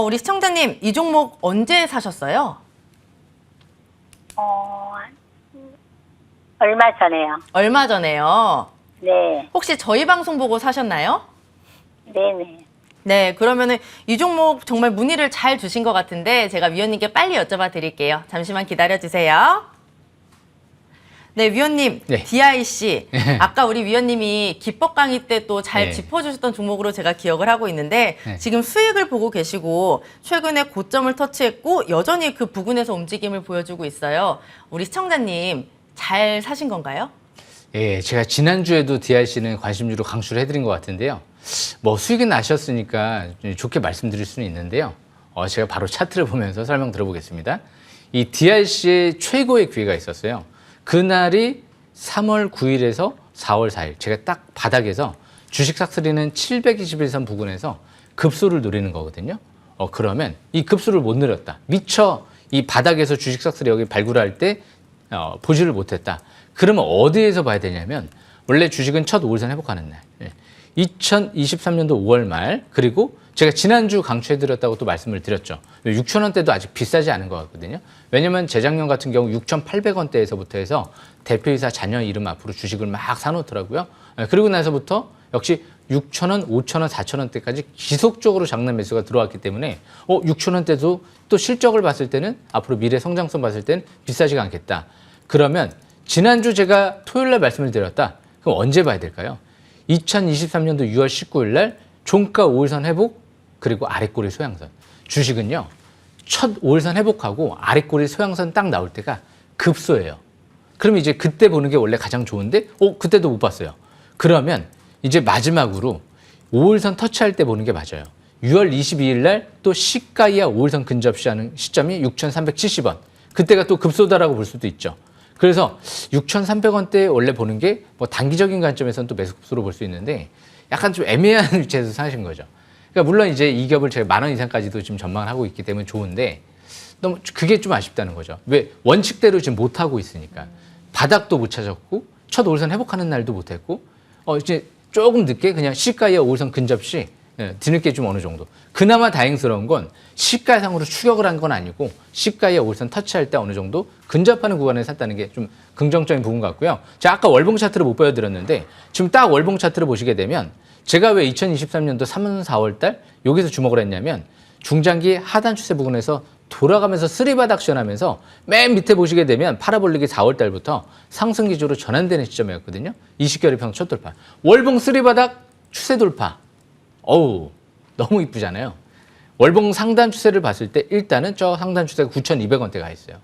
우리 시청자님, 이 종목 언제 사셨어요? 얼마 전에요. 얼마 전에요. 네. 혹시 저희 방송 보고 사셨나요? 네네. 네, 그러면은 이 종목 정말 문의를 잘 주신 것 같은데 제가 위원님께 빨리 여쭤봐 드릴게요. 잠시만 기다려 주세요. 네, 위원님, 네. DIC. 아까 우리 위원님이 기법 강의 때 또 잘 네. 짚어주셨던 종목으로 제가 기억을 하고 있는데 네. 지금 수익을 보고 계시고 최근에 고점을 터치했고 여전히 그 부근에서 움직임을 보여주고 있어요. 우리 시청자님 잘 사신 건가요? 예, 제가 지난주에도 DIC는 관심주로 강추를 해드린 것 같은데요. 뭐 수익이 나셨으니까 좋게 말씀드릴 수는 있는데요. 제가 바로 차트를 보면서 설명 들어보겠습니다. 이 DIC의 최고의 기회가 있었어요. 그날이 3월 9일에서 4월 4일. 제가 딱 바닥에서 주식 싹쓸이는 721선 부근에서 급소를 노리는 거거든요. 그러면 이 급소를 못 노렸다. 미처 이 바닥에서 주식 싹쓸이 여기 발굴할 때 보지를 못했다. 그러면 어디에서 봐야 되냐면 원래 주식은 첫 5일선 회복하는 날. 2023년도 5월 말 그리고 제가 지난주 강추해드렸다고 또 말씀을 드렸죠. 6,000원대도 아직 비싸지 않은 것 같거든요. 왜냐면 재작년 같은 경우 6,800원대에서부터 해서 대표이사 자녀 이름 앞으로 주식을 막 사놓더라고요. 그리고 나서부터 역시 6,000원, 5,000원, 4,000원대까지 지속적으로 장난 매수가 들어왔기 때문에 6,000원대도 또 실적을 봤을 때는 앞으로 미래 성장성 봤을 때는 비싸지가 않겠다. 그러면 지난주 제가 토요일 날 말씀을 드렸다. 그럼 언제 봐야 될까요? 2023년도 6월 19일 날 종가 5일선 회복 그리고 아래꼬리 소양선. 주식은요. 첫 5일선 회복하고 아래꼬리 소양선 딱 나올 때가 급소예요. 그럼 이제 그때 보는 게 원래 가장 좋은데 그때도 못 봤어요. 그러면 이제 마지막으로 5일선 터치할 때 보는 게 맞아요. 6월 22일 날 또 시가 이하 5일선 근접시하는 시점이 6,370원. 그때가 또 급소다라고 볼 수도 있죠. 그래서 6,300원대 원래 보는 게 뭐 단기적인 관점에서는 또 매수급소로 볼 수 있는데 약간 좀 애매한 위치에서 사신 거죠. 그러니까 물론 이제 이 기업을 제가 10,000원 이상까지도 지금 전망을 하고 있기 때문에 좋은데 너무 그게 좀 아쉽다는 거죠. 왜? 원칙대로 지금 못 하고 있으니까. 바닥도 못 찾았고 첫 5일선 회복하는 날도 못 했고 이제 조금 늦게 그냥 시가의 5일선 근접시 뒤늦게 좀 어느 정도. 그나마 다행스러운 건 시가상으로 추격을 한 건 아니고 시가의 5일선 터치할 때 어느 정도 근접하는 구간에 샀다는 게 좀 긍정적인 부분 같고요. 제가 아까 월봉 차트를 못 보여드렸는데 지금 딱 월봉 차트를 보시게 되면 제가 왜 2023년도 3월, 4월 달 여기서 주목을 했냐면 중장기 하단 추세 부근에서 돌아가면서 쓰리바닥 시연하면서 맨 밑에 보시게 되면 파라볼릭이 4월 달부터 상승 기조로 전환되는 시점이었거든요. 20개월의 평 첫 돌파. 월봉 쓰리바닥 추세 돌파. 어우, 너무 이쁘잖아요. 월봉 상단 추세를 봤을 때 일단은 저 상단 추세가 9,200원대 가 있어요.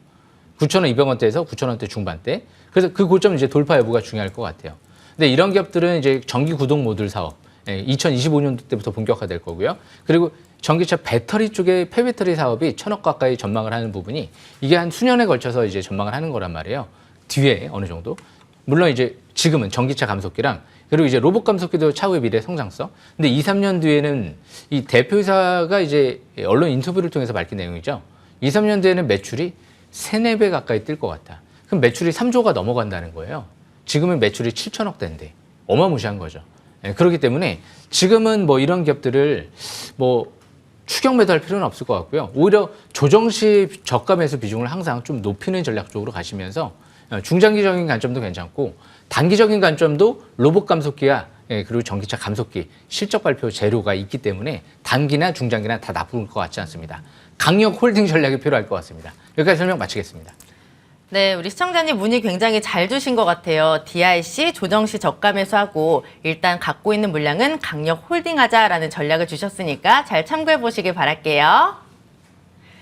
9,200원대에서 9,000원대 중반대. 그래서 그 고점 이제 돌파 여부가 중요할 것 같아요. 근데 이런 기업들은 이제 전기 구동 모듈 사업 2025년도 때부터 본격화될 거고요. 그리고 전기차 배터리 쪽에 폐배터리 사업이 1,000억 가까이 전망을 하는 부분이 이게 한 수년에 걸쳐서 이제 전망을 하는 거란 말이에요. 뒤에 어느 정도. 물론 이제 지금은 전기차 감속기랑 그리고 이제 로봇 감속기도 차후의 미래 성장성. 근데 2, 3년 뒤에는 이 대표이사가 이제 언론 인터뷰를 통해서 밝힌 내용이죠. 2, 3년 뒤에는 매출이 3, 4배 가까이 뛸 것 같다. 그럼 매출이 3조가 넘어간다는 거예요. 지금은 매출이 7천억대인데 어마무시한 거죠. 그렇기 때문에 지금은 뭐 이런 기업들을 뭐 추격 매도할 필요는 없을 것 같고요. 오히려 조정 시 저가 매수 비중을 항상 좀 높이는 전략 쪽으로 가시면서 중장기적인 관점도 괜찮고 단기적인 관점도 로봇 감속기와 그리고 전기차 감속기 실적 발표 재료가 있기 때문에 단기나 중장기나 다 나쁠 것 같지 않습니다. 강력 홀딩 전략이 필요할 것 같습니다. 여기까지 설명 마치겠습니다. 네, 우리 시청자님 문의 굉장히 잘 주신 것 같아요. DIC 조정 시 저가 매수하고 일단 갖고 있는 물량은 강력 홀딩하자라는 전략을 주셨으니까 잘 참고해 보시길 바랄게요.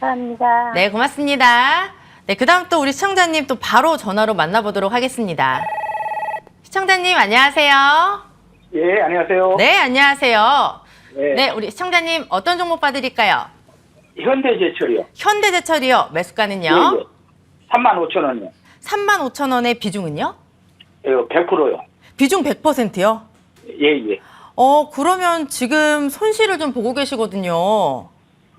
감사합니다. 네, 고맙습니다. 네, 그다음 또 우리 시청자님 또 바로 전화로 만나보도록 하겠습니다. 시청자님 안녕하세요. 예, 안녕하세요. 네, 안녕하세요. 네. 네, 우리 시청자님 어떤 종목 봐드릴까요? 현대제철이요. 현대제철이요. 매수가는요? 예, 예. 35,000원이요. 35,000원의 비중은요? 예, 100%요. 비중 100%요? 예, 예. 그러면 지금 손실을 좀 보고 계시거든요.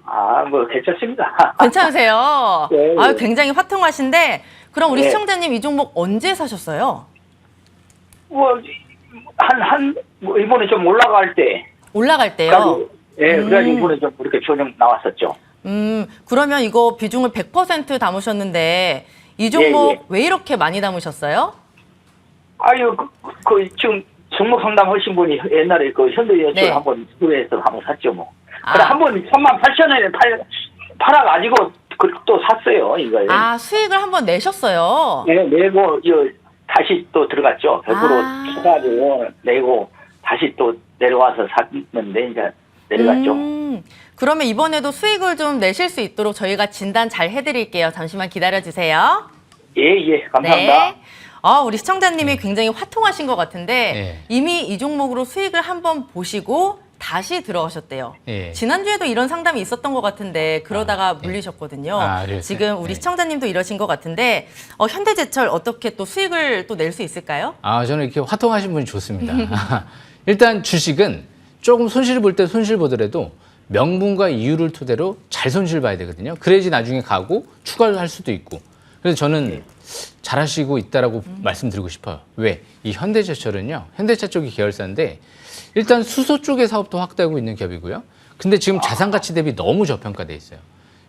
아, 뭐, 괜찮습니다. 괜찮으세요? 예, 예. 아유, 굉장히 화통하신데, 그럼 우리 예. 시청자님 이 종목 언제 사셨어요? 뭐, 뭐, 이번에 좀 올라갈 때. 올라갈 때요? 그래가지고, 예, 그래가지고 이번에 좀 이렇게 조정 나왔었죠. 그러면 이거 비중을 100% 담으셨는데, 이 종목 예, 예. 왜 이렇게 많이 담으셨어요? 아유, 지금 종목 상담 하신 분이 옛날에 그 현대제철 네. 한번 수혜해서 한번 샀죠, 뭐. 아. 그래, 한번 38,000원에 팔아가지고 또 샀어요, 이걸. 아, 수익을 한번 내셨어요? 네, 내고, 다시 또 들어갔죠. 100% 아. 쳐가지고 내고 다시 또 내려와서 샀는데 이제 내려갔죠. 그러면 이번에도 수익을 좀 내실 수 있도록 저희가 진단 잘 해드릴게요. 잠시만 기다려주세요. 예, 감사합니다. 네. 우리 시청자님이 굉장히 화통하신 것 같은데 이미 이 종목으로 수익을 한번 보시고 다시 들어가셨대요. 지난주에도 이런 상담이 있었던 것 같은데 그러다가 물리셨거든요. 그랬어요? 지금 우리 시청자님도 이러신 것 같은데 현대제철 어떻게 또 수익을 또 낼 수 있을까요? 저는 이렇게 화통하신 분이 좋습니다. 일단 주식은 조금 손실을 볼 때 손실 보더라도 명분과 이유를 토대로 잘 손실 봐야 되거든요. 그래야지 나중에 가고 추가를 할 수도 있고. 그래서 저는 잘하시고 있다라고 말씀드리고 싶어요. 왜? 이 현대제철은요. 현대차 쪽이 계열사인데 일단 수소 쪽의 사업도 확대하고 있는 기업이고요. 근데 지금 자산 가치 대비 너무 저평가돼 있어요.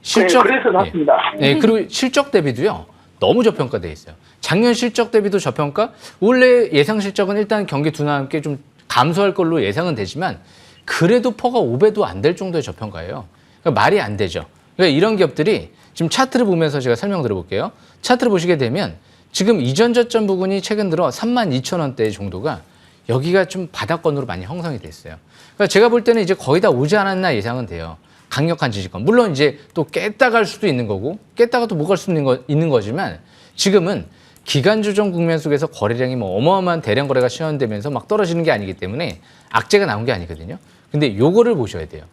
실적 그래서 샀습니다. 네, 그리고 실적 대비도요. 너무 저평가돼 있어요. 작년 실적 대비도 저평가. 원래 예상 실적은 일단 경기 둔화와 함께 좀 감소할 걸로 예상은 되지만 그래도 퍼가 5배도 안 될 정도의 저평가예요. 그러니까 말이 안 되죠. 그러니까 이런 기업들이 지금 차트를 보면서 제가 설명드려볼게요. 차트를 보시게 되면 지금 이전 저점 부분이 최근 들어 32,000원대 정도가 여기가 좀 바닥권으로 많이 형성이 됐어요. 그러니까 제가 볼 때는 이제 거의 다 오지 않았나 예상은 돼요. 강력한 지지권. 물론 이제 또 깼다 갈 수도 있는 거고 깼다가 또 못 갈 수 있는 거지만 지금은 기간 조정 국면 속에서 거래량이 뭐 어마어마한 대량 거래가 시현되면서 막 떨어지는 게 아니기 때문에 악재가 나온 게 아니거든요. 근데 요거를 보셔야 돼요.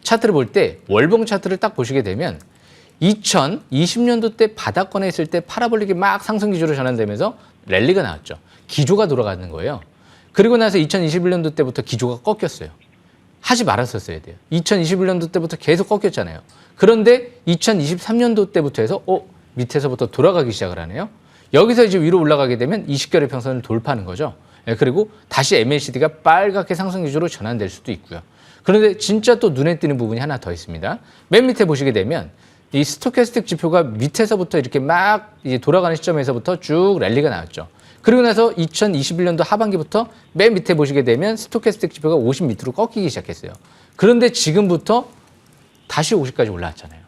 차트를 볼 때 월봉 차트를 딱 보시게 되면 2020년도 때 바닥권에 있을 때 파라볼릭이 막 상승 기조로 전환되면서 랠리가 나왔죠. 기조가 돌아가는 거예요. 그리고 나서 2021년도 때부터 기조가 꺾였어요. 하지 말았었어야 돼요. 2021년도 때부터 계속 꺾였잖아요. 그런데 2023년도 때부터 해서 밑에서부터 돌아가기 시작을 하네요. 여기서 이제 위로 올라가게 되면 20개월 평선을 돌파하는 거죠. 그리고 다시 MACD가 빨갛게 상승 기조로 전환될 수도 있고요. 그런데 진짜 또 눈에 띄는 부분이 하나 더 있습니다. 맨 밑에 보시게 되면 이 스토캐스틱 지표가 밑에서부터 이렇게 막 이제 돌아가는 시점에서부터 쭉 랠리가 나왔죠. 그리고 나서 2021년도 하반기부터 맨 밑에 보시게 되면 스토캐스틱 지표가 50 밑으로 꺾이기 시작했어요. 그런데 지금부터 다시 50까지 올라왔잖아요.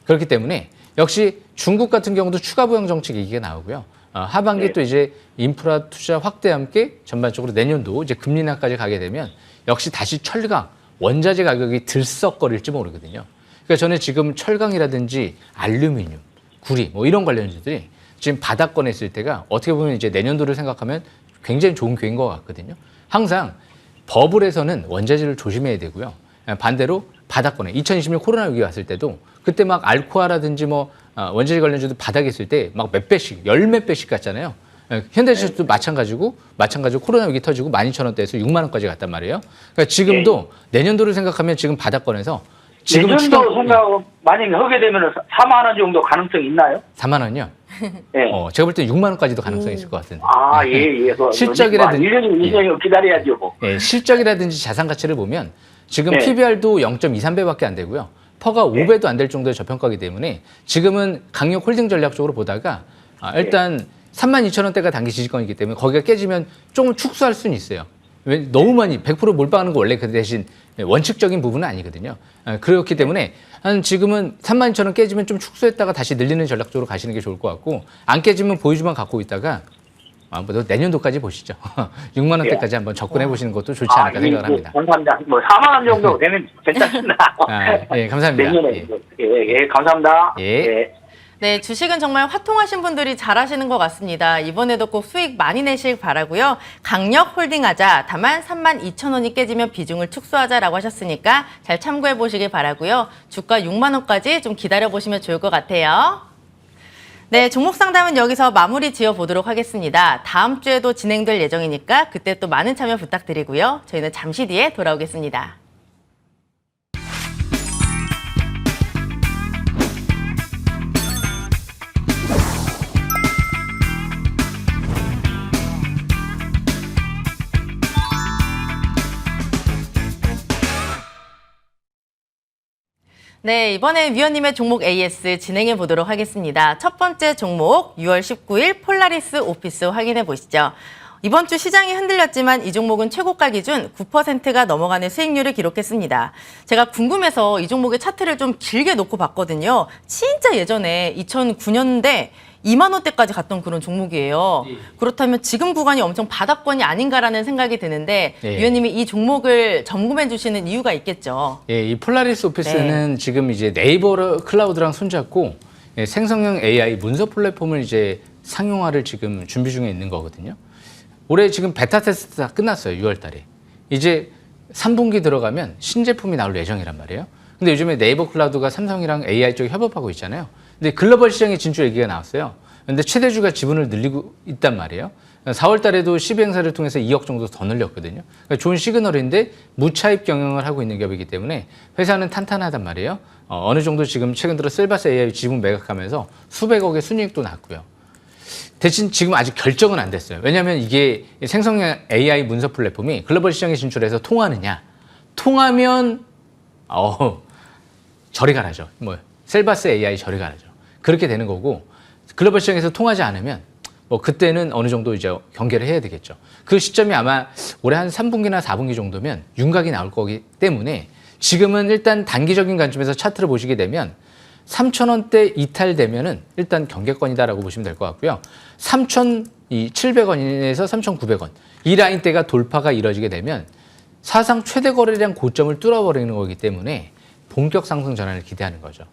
그렇기 때문에 역시 중국 같은 경우도 추가 부양 정책 얘기가 나오고요. 하반기 또 이제 인프라 투자 확대와 함께 전반적으로 내년도 이제 금리 인하까지 가게 되면 역시 다시 철강, 원자재 가격이 들썩거릴지 모르거든요. 그러니까 저는 지금 철강이라든지 알루미늄, 구리 뭐 이런 관련주들이 지금 바닥권에 있을 때가 어떻게 보면 이제 내년도를 생각하면 굉장히 좋은 기회인 것 같거든요. 항상 버블에서는 원자재를 조심해야 되고요. 반대로 바닥권에 2020년 코로나 위기 왔을 때도 그때 막 알코아라든지 뭐 원자재 관련주도 바닥에 있을 때 막 몇 배씩, 열 몇 배씩 갔잖아요. 현대제철도 마찬가지고 코로나 위기 터지고 12,000원대에서 6만 원까지 갔단 말이에요. 그러니까 지금도 내년도를 생각하면 지금 바닥권에서 지금 내년도 생각 만약에 하게 되면 4만 원 정도 가능성이 있나요? 4만 원요? 예. 제가 볼 때 6만 원까지도 가능성이 있을 것 같은데. 예. 실적이라든지 1년이 기다려야죠, 뭐. 예, 실적이라든지 자산 가치를 보면 지금 네. PBR도 0.23배밖에 안 되고요. 퍼가 5배도 안 될 정도의 저평가이기 때문에 지금은 강력 홀딩 전략 쪽으로 보다가 일단 32,000원대가 단기 지지권이기 때문에 거기가 깨지면 조금 축소할 수는 있어요. 너무 많이 100% 몰빵하는 거 원래 그 대신 원칙적인 부분은 아니거든요. 그렇기 때문에 한 지금은 32,000원 깨지면 좀 축소했다가 다시 늘리는 전략적으로 가시는 게 좋을 것 같고 안 깨지면 보유주만 갖고 있다가 내년도까지 보시죠. 6만 원대까지 한번 접근해 보시는 것도 좋지 않을까 생각을 합니다. 감사합니다. 뭐 4만 원 정도 되면 괜찮습니다. 예, 감사합니다. 내년에 감사합니다. 예. 네, 주식은 정말 화통하신 분들이 잘하시는 것 같습니다. 이번에도 꼭 수익 많이 내실 바라고요. 강력 홀딩하자. 다만 32,000원이 깨지면 비중을 축소하자라고 하셨으니까 잘 참고해 보시길 바라고요. 주가 6만 원까지 좀 기다려 보시면 좋을 것 같아요. 네, 종목 상담은 여기서 마무리 지어 보도록 하겠습니다. 다음 주에도 진행될 예정이니까 그때 또 많은 참여 부탁드리고요. 저희는 잠시 뒤에 돌아오겠습니다. 네, 이번엔 위원님의 종목 AS 진행해 보도록 하겠습니다. 첫 번째 종목 6월 19일 폴라리스 오피스 확인해 보시죠. 이번 주 시장이 흔들렸지만 이 종목은 최고가 기준 9%가 넘어가는 수익률을 기록했습니다. 제가 궁금해서 이 종목의 차트를 좀 길게 놓고 봤거든요. 진짜 예전에 2009년대 2만 원대까지 갔던 그런 종목이에요. 그렇다면 지금 구간이 엄청 바닥권이 아닌가라는 생각이 드는데 위원님이 이 종목을 점검해 주시는 이유가 있겠죠. 예, 이 폴라리스 오피스는 지금 이제 네이버 클라우드랑 손잡고 생성형 AI 문서 플랫폼을 이제 상용화를 지금 준비 중에 있는 거거든요. 올해 지금 베타 테스트 다 끝났어요. 6월 달에. 이제 3분기 들어가면 신제품이 나올 예정이란 말이에요. 근데 요즘에 네이버 클라우드가 삼성이랑 AI 쪽에 협업하고 있잖아요. 근데 글로벌 시장에 진출 얘기가 나왔어요. 근데 최대주가 지분을 늘리고 있단 말이에요. 4월 달에도 12행사를 통해서 2억 정도 더 늘렸거든요. 그러니까 좋은 시그널인데 무차입 경영을 하고 있는 기업이기 때문에 회사는 탄탄하단 말이에요. 어느 정도 지금 최근 들어 셀바스 AI 지분 매각하면서 수백억의 순이익도 났고요. 대신 지금 아직 결정은 안 됐어요. 왜냐하면 이게 생성형 AI 문서 플랫폼이 글로벌 시장에 진출해서 통하느냐. 통하면 저리 가라죠. 뭐 셀바스 AI 저리 가라죠. 그렇게 되는 거고 글로벌 시장에서 통하지 않으면 뭐 그때는 어느 정도 이제 경계를 해야 되겠죠. 그 시점이 아마 올해 한 3분기나 4분기 정도면 윤곽이 나올 거기 때문에 지금은 일단 단기적인 관점에서 차트를 보시게 되면 3,000원대 이탈되면은 일단 경계권이다라고 보시면 될 것 같고요. 3,700원에서 3,900원 이 라인대가 돌파가 이뤄지게 되면 사상 최대 거래량 고점을 뚫어버리는 거기 때문에 본격 상승 전환을 기대하는 거죠.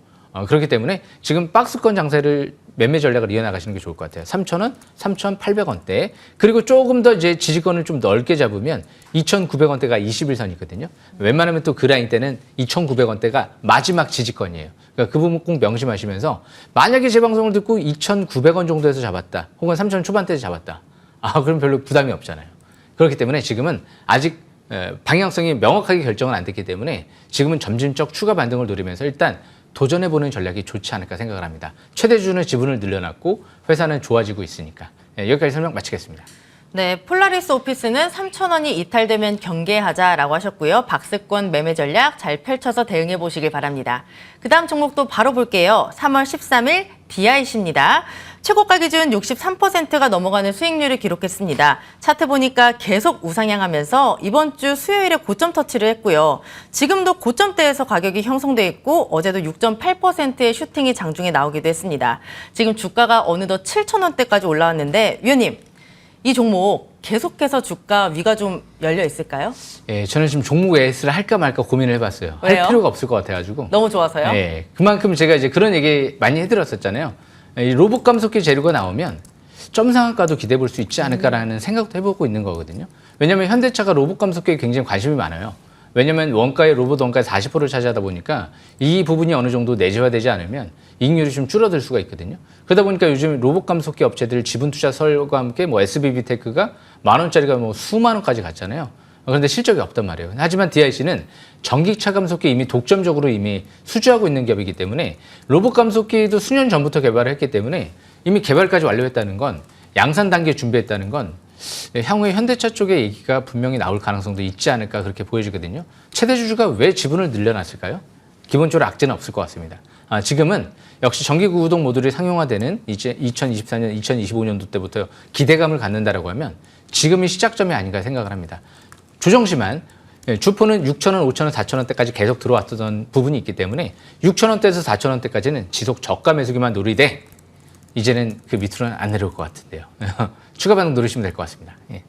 그렇기 때문에 지금 박스권 장세를 매매 전략을 이어나가시는 게 좋을 것 같아요. 3,000원, 3,800원대. 그리고 조금 더 이제 지지권을 좀 넓게 잡으면 2,900원대가 21선이거든요. 웬만하면 또 그 라인 때는 2,900원대가 마지막 지지권이에요. 그러니까 그 부분 꼭 명심하시면서 만약에 제 방송을 듣고 2,900원 정도에서 잡았다. 혹은 3,000원 초반대에서 잡았다. 그럼 별로 부담이 없잖아요. 그렇기 때문에 지금은 아직 방향성이 명확하게 결정은 안 됐기 때문에 지금은 점진적 추가 반등을 노리면서 일단 도전해보는 전략이 좋지 않을까 생각을 합니다. 최대주는 지분을 늘려놨고 회사는 좋아지고 있으니까. 여기까지 설명 마치겠습니다. 네, 폴라리스 오피스는 3,000원이 이탈되면 경계하자라고 하셨고요. 박스권 매매 전략 잘 펼쳐서 대응해 보시길 바랍니다. 그 다음 종목도 바로 볼게요. 3월 13일 DIC입니다. 최고가 기준 63%가 넘어가는 수익률을 기록했습니다. 차트 보니까 계속 우상향하면서 이번 주 수요일에 고점 터치를 했고요. 지금도 고점대에서 가격이 형성돼 있고 어제도 6.8%의 슈팅이 장중에 나오기도 했습니다. 지금 주가가 어느덧 7,000원대까지 올라왔는데 위원님, 이 종목 계속해서 주가 위가 좀 열려 있을까요? 예, 저는 지금 종목 AS를 할까 말까 고민을 해봤어요. 왜요? 할 필요가 없을 것 같아가지고. 너무 좋아서요? 예, 그만큼 제가 이제 그런 얘기 많이 해드렸었잖아요. 이 로봇 감속기 재료가 나오면 점상한가도 기대해 볼 수 있지 않을까라는 생각도 해보고 있는 거거든요. 왜냐하면 현대차가 로봇 감속기에 굉장히 관심이 많아요. 왜냐하면 원가의 로봇 원가의 40%를 차지하다 보니까 이 부분이 어느 정도 내재화되지 않으면 이익률이 좀 줄어들 수가 있거든요. 그러다 보니까 요즘 로봇 감속기 업체들 지분 투자 설과 함께 뭐 SBB테크가 10,000원짜리가 뭐 수만 원까지 갔잖아요. 그런데 실적이 없단 말이에요. 하지만 DIC는 전기차 감속기 이미 독점적으로 이미 수주하고 있는 기업이기 때문에 로봇 감속기도 수년 전부터 개발을 했기 때문에 이미 개발까지 완료했다는 건 양산 단계 준비했다는 건 향후에 현대차 쪽의 얘기가 분명히 나올 가능성도 있지 않을까 그렇게 보여지거든요. 최대 주주가 왜 지분을 늘려놨을까요? 기본적으로 악재는 없을 것 같습니다. 지금은 역시 전기 구동 모듈이 상용화되는 이제 2024년, 2025년도 때부터 기대감을 갖는다라고 하면 지금이 시작점이 아닌가 생각을 합니다. 조정시만 주포는 6,000원, 5,000원, 4,000원대까지 계속 들어왔던 부분이 있기 때문에 6,000원대에서 4,000원대까지는 지속 저가 매수기만 노리되 이제는 그 밑으로는 안 내려올 것 같은데요. 추가 반응 노리시면 될 것 같습니다. 예.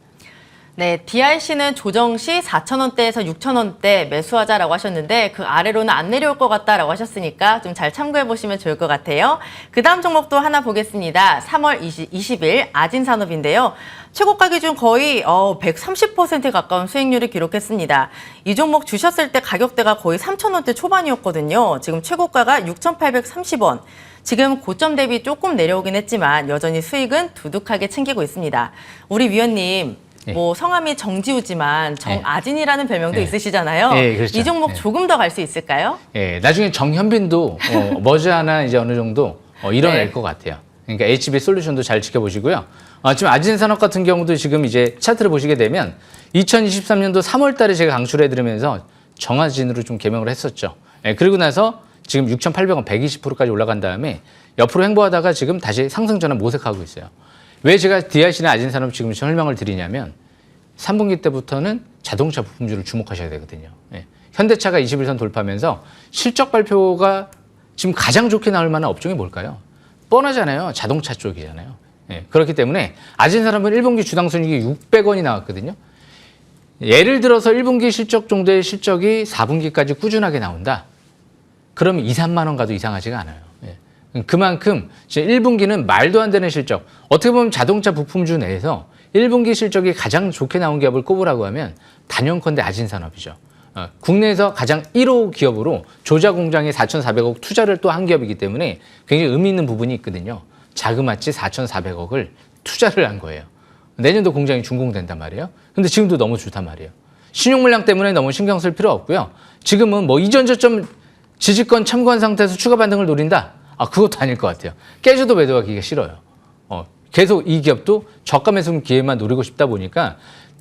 네, DIC는 조정 시 4,000원대에서 6,000원대 매수하자라고 하셨는데 그 아래로는 안 내려올 것 같다라고 하셨으니까 좀 잘 참고해 보시면 좋을 것 같아요. 그 다음 종목도 하나 보겠습니다. 3월 20일 아진산업인데요. 최고가 기준 거의 130%에 가까운 수익률을 기록했습니다. 이 종목 주셨을 때 가격대가 거의 3,000원대 초반이었거든요. 지금 최고가가 6,830원. 지금 고점 대비 조금 내려오긴 했지만 여전히 수익은 두둑하게 챙기고 있습니다. 우리 위원님, 네. 뭐 성함이 정지우지만 정아진이라는 별명도 네. 있으시잖아요. 네, 그렇죠. 이 종목 네. 조금 더 갈 수 있을까요? 예, 나중에 정현빈도 머지않아 이제 어느 정도 이뤄낼 네. 것 같아요. 그러니까 HB 솔루션도 잘 지켜보시고요. 지금 아진산업 같은 경우도 지금 이제 차트를 보시게 되면 2023년도 3월 달에 제가 강추를 해드리면서 정아진으로 좀 개명을 했었죠. 예, 그리고 나서 지금 6,800원 120%까지 올라간 다음에 옆으로 횡보하다가 지금 다시 상승 전환 모색하고 있어요. 왜 제가 DIC나 아진산업 지금 설명을 드리냐면 3분기 때부터는 자동차 부품주를 주목하셔야 되거든요. 예. 현대차가 21선 돌파하면서 실적 발표가 지금 가장 좋게 나올 만한 업종이 뭘까요? 뻔하잖아요. 자동차 쪽이잖아요. 예. 그렇기 때문에 아진산업은 1분기 주당 순이익이 600원이 나왔거든요. 예를 들어서 1분기 실적 정도의 실적이 4분기까지 꾸준하게 나온다. 그러면 2, 3만 원 가도 이상하지가 않아요. 예. 그만큼 1분기는 말도 안 되는 실적. 어떻게 보면 자동차 부품주 내에서 1분기 실적이 가장 좋게 나온 기업을 꼽으라고 하면 단연컨대 아진산업이죠. 국내에서 가장 1호 기업으로 조자 공장에 4,400억 투자를 또 한 기업이기 때문에 굉장히 의미 있는 부분이 있거든요. 자그마치 4,400억을 투자를 한 거예요. 내년도 공장이 준공된단 말이에요. 근데 지금도 너무 좋단 말이에요. 신용 물량 때문에 너무 신경 쓸 필요 없고요. 지금은 뭐 이전 저점 지지권 참고한 상태에서 추가 반등을 노린다? 그것도 아닐 것 같아요. 깨져도 매도하기가 싫어요. 계속 이 기업도 저가 매수 기회만 노리고 싶다 보니까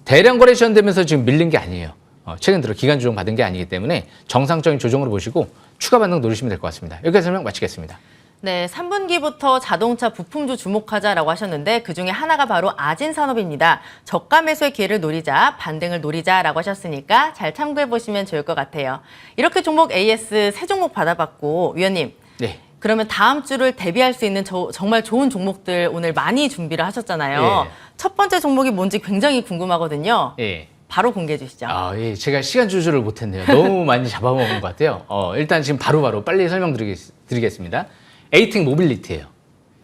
대량 거래 시현되면서 지금 밀린 게 아니에요. 최근 들어 기간 조정 받은 게 아니기 때문에 정상적인 조정으로 보시고 추가 반등 노리시면 될 것 같습니다. 여기까지 설명 마치겠습니다. 네, 3분기부터 자동차 부품주 주목하자라고 하셨는데 그중에 하나가 바로 아진산업입니다. 저가 매수의 기회를 노리자, 반등을 노리자라고 하셨으니까 잘 참고해 보시면 좋을 것 같아요. 이렇게 종목 AS 세 종목 받아봤고 위원님. 네. 그러면 다음 주를 대비할 수 있는 정말 좋은 종목들 오늘 많이 준비를 하셨잖아요. 예. 첫 번째 종목이 뭔지 굉장히 궁금하거든요. 예. 바로 공개해 주시죠. 예. 제가 시간 조절을 못했네요. 너무 많이 잡아먹은 것 같아요. 일단 지금 바로바로 빨리 설명드리겠습니다. 에이팅 모빌리티예요.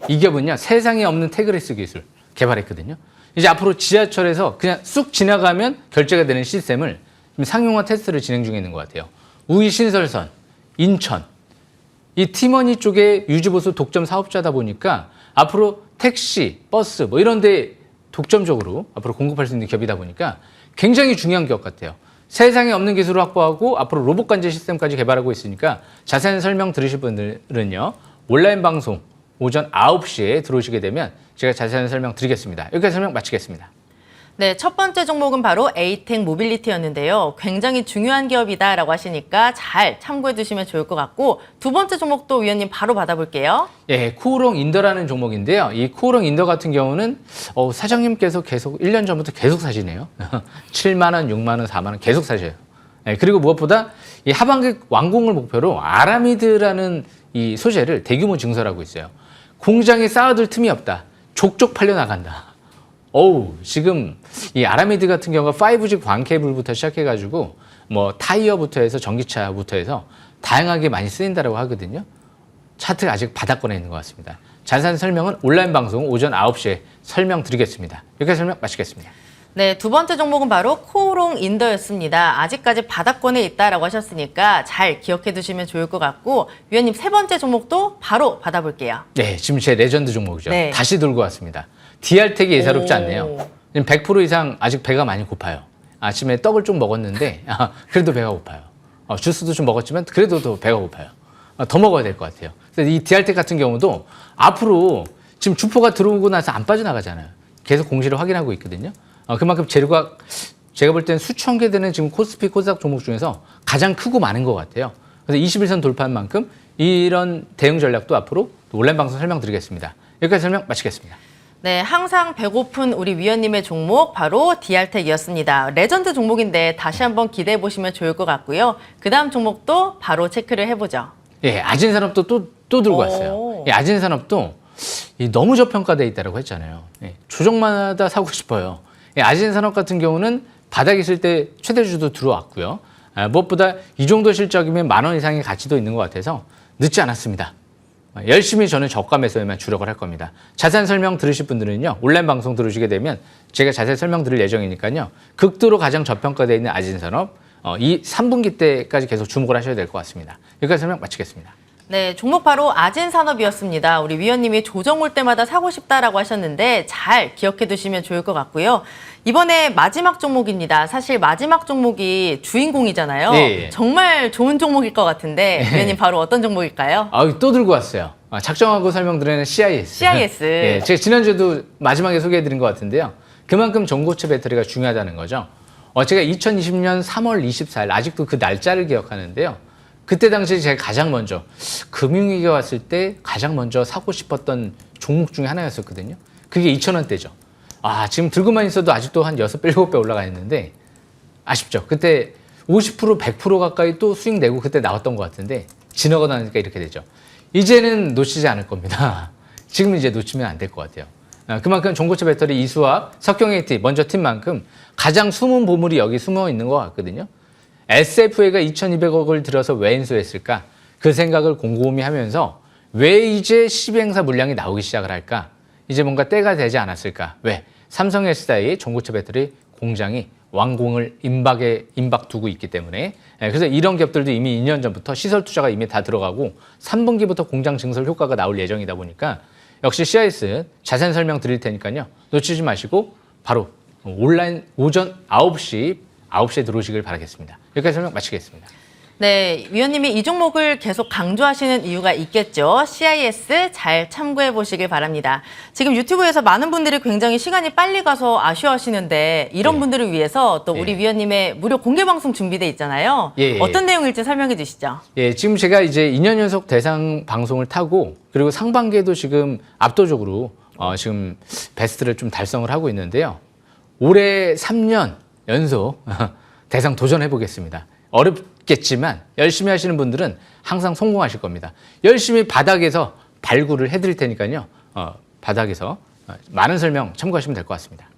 이 기업은요, 세상에 없는 태그레스 기술 개발했거든요. 이제 앞으로 지하철에서 그냥 쑥 지나가면 결제가 되는 시스템을 지금 상용화 테스트를 진행 중에 있는 것 같아요. 우이 신설선, 인천, 이 티머니 쪽에 유지보수 독점 사업자다 보니까 앞으로 택시, 버스 뭐 이런 데 독점적으로 앞으로 공급할 수 있는 기업이다 보니까 굉장히 중요한 기업 같아요. 세상에 없는 기술을 확보하고 앞으로 로봇 관제 시스템까지 개발하고 있으니까 자세한 설명 들으실 분들은요. 온라인 방송 오전 9시에 들어오시게 되면 제가 자세한 설명 드리겠습니다. 여기까지 설명 마치겠습니다. 네, 첫 번째 종목은 바로 에이텍 모빌리티였는데요. 굉장히 중요한 기업이다라고 하시니까 잘 참고해 두시면 좋을 것 같고 두 번째 종목도 위원님 바로 받아볼게요. 예, 코오롱 인더라는 종목인데요. 이 코오롱 인더 같은 경우는 사장님께서 계속 1년 전부터 계속 사시네요. 7만 원, 6만 원, 4만 원 계속 사셔요. 예, 그리고 무엇보다 이 하반기 완공을 목표로 아라미드라는 이 소재를 대규모 증설하고 있어요. 공장에 쌓아둘 틈이 없다. 족족 팔려나간다. 지금 이 아라미드 같은 경우가 5G 광 케이블부터 시작해가지고 뭐 타이어부터 해서 전기차부터 해서 다양하게 많이 쓰인다고 하거든요. 차트가 아직 바닥권에 있는 것 같습니다. 자세한 설명은 온라인 방송 오전 9시에 설명드리겠습니다. 여기까지 설명 마치겠습니다. 네, 두 번째 종목은 바로 코오롱 인더였습니다. 아직까지 바닥권에 있다라고 하셨으니까 잘 기억해 두시면 좋을 것 같고, 위원님 세 번째 종목도 바로 받아볼게요. 네, 지금 제 레전드 종목이죠. 네. 다시 들고 왔습니다. DR텍이 예사롭지 않네요. 100% 이상 아직 배가 많이 고파요. 아침에 떡을 좀 먹었는데 그래도 배가 고파요. 주스도 좀 먹었지만 그래도 더 배가 고파요. 더 먹어야 될 것 같아요. 그래서 이 DR텍 같은 경우도 앞으로 지금 주포가 들어오고 나서 안 빠져나가잖아요. 계속 공시를 확인하고 있거든요. 그만큼 재료가 제가 볼 때는 수천 개 되는 지금 코스피 코스닥 종목 중에서 가장 크고 많은 것 같아요. 그래서 21선 돌파한 만큼 이런 대응 전략도 앞으로 온라인 방송 설명드리겠습니다. 여기까지 설명 마치겠습니다. 네, 항상 배고픈 우리 위원님의 종목 바로 DR텍이었습니다. 레전드 종목인데 다시 한번 기대해 보시면 좋을 것 같고요. 그 다음 종목도 바로 체크를 해보죠. 예, 아진산업도 또 들고 왔어요. 예, 아진산업도 너무 저평가되어 있다고 했잖아요. 예, 조정마다 사고 싶어요. 예, 아진산업 같은 경우는 바닥에 있을 때 최대주도 들어왔고요. 무엇보다 이 정도 실적이면 10,000원 이상의 가치도 있는 것 같아서 늦지 않았습니다. 열심히 저는 저가 매수에만 주력을 할 겁니다. 자세한 설명 들으실 분들은요, 온라인 방송 들으시게 되면 제가 자세히 설명드릴 예정이니까요, 극도로 가장 저평가되어 있는 아진산업, 이 3분기 때까지 계속 주목을 하셔야 될 것 같습니다. 여기까지 설명 마치겠습니다. 네, 종목 바로 아진산업이었습니다. 우리 위원님이 조정 올 때마다 사고 싶다라고 하셨는데 잘 기억해 두시면 좋을 것 같고요. 이번에 마지막 종목입니다. 사실 마지막 종목이 주인공이잖아요. 예. 정말 좋은 종목일 것 같은데 위원님 바로 어떤 종목일까요? 또 들고 왔어요. 작정하고 설명드리는 CIS. CIS. 예, 제가 지난주에도 마지막에 소개해드린 것 같은데요. 그만큼 전고체 배터리가 중요하다는 거죠. 제가 2020년 3월 24일, 아직도 그 날짜를 기억하는데요. 그때 당시 제가 가장 먼저 금융위기가 왔을 때 가장 먼저 사고 싶었던 종목 중에 하나였었거든요. 그게 2,000원대죠. 지금 들고만 있어도 아직도 한 6배, 7배 올라가 있는데 아쉽죠. 그때 50%, 100% 가까이 또 수익 내고 그때 나왔던 것 같은데 지나고 나니까 이렇게 되죠. 이제는 놓치지 않을 겁니다. 지금 이제 놓치면 안 될 것 같아요. 그만큼 전고체 배터리 이수와 석경 AT 먼저 팀 만큼 가장 숨은 보물이 여기 숨어 있는 것 같거든요. SFA가 2,200억을 들여서 왜 인수했을까? 그 생각을 곰곰이 하면서 왜 이제 시행사 물량이 나오기 시작을 할까? 이제 뭔가 때가 되지 않았을까? 왜? 삼성 SDI의 전고체 배터리 공장이 완공을 임박 두고 있기 때문에, 그래서 이런 기업들도 이미 2년 전부터 시설 투자가 이미 다 들어가고 3분기부터 공장 증설 효과가 나올 예정이다 보니까 역시 CIS 자세한 설명 드릴 테니까요. 놓치지 마시고 바로 온라인 오전 9시에 들어오시길 바라겠습니다. 여기까지 설명 마치겠습니다. 네, 위원님이 이 종목을 계속 강조하시는 이유가 있겠죠. CIS 잘 참고해 보시길 바랍니다. 지금 유튜브에서 많은 분들이 굉장히 시간이 빨리 가서 아쉬워하시는데 이런 네. 분들을 위해서 또 우리 네. 위원님의 무료 공개 방송 준비돼 있잖아요. 예. 어떤 내용일지 설명해 주시죠. 예, 지금 제가 이제 2년 연속 대상 방송을 타고 그리고 상반기에도 지금 압도적으로 지금 베스트를 좀 달성을 하고 있는데요. 올해 3년 연속 대상 도전해 보겠습니다. 어렵겠지만 열심히 하시는 분들은 항상 성공하실 겁니다. 열심히 바닥에서 발굴을 해드릴 테니까요. 바닥에서 많은 설명 참고하시면 될 것 같습니다.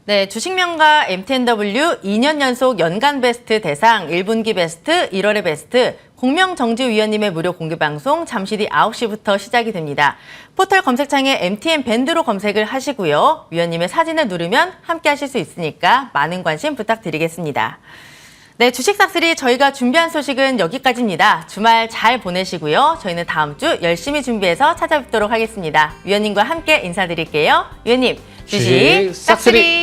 네, 주식명가 MTNW 2년 연속 연간 베스트 대상 1분기 베스트, 1월의 베스트, 공명정지위원님의 무료 공개방송 잠시 뒤 9시부터 시작이 됩니다. 포털 검색창에 MTN 밴드로 검색을 하시고요. 위원님의 사진을 누르면 함께 하실 수 있으니까 많은 관심 부탁드리겠습니다. 네, 주식싹쓸이 저희가 준비한 소식은 여기까지입니다. 주말 잘 보내시고요. 저희는 다음 주 열심히 준비해서 찾아뵙도록 하겠습니다. 위원님과 함께 인사드릴게요. 위원님, 주식싹쓸이!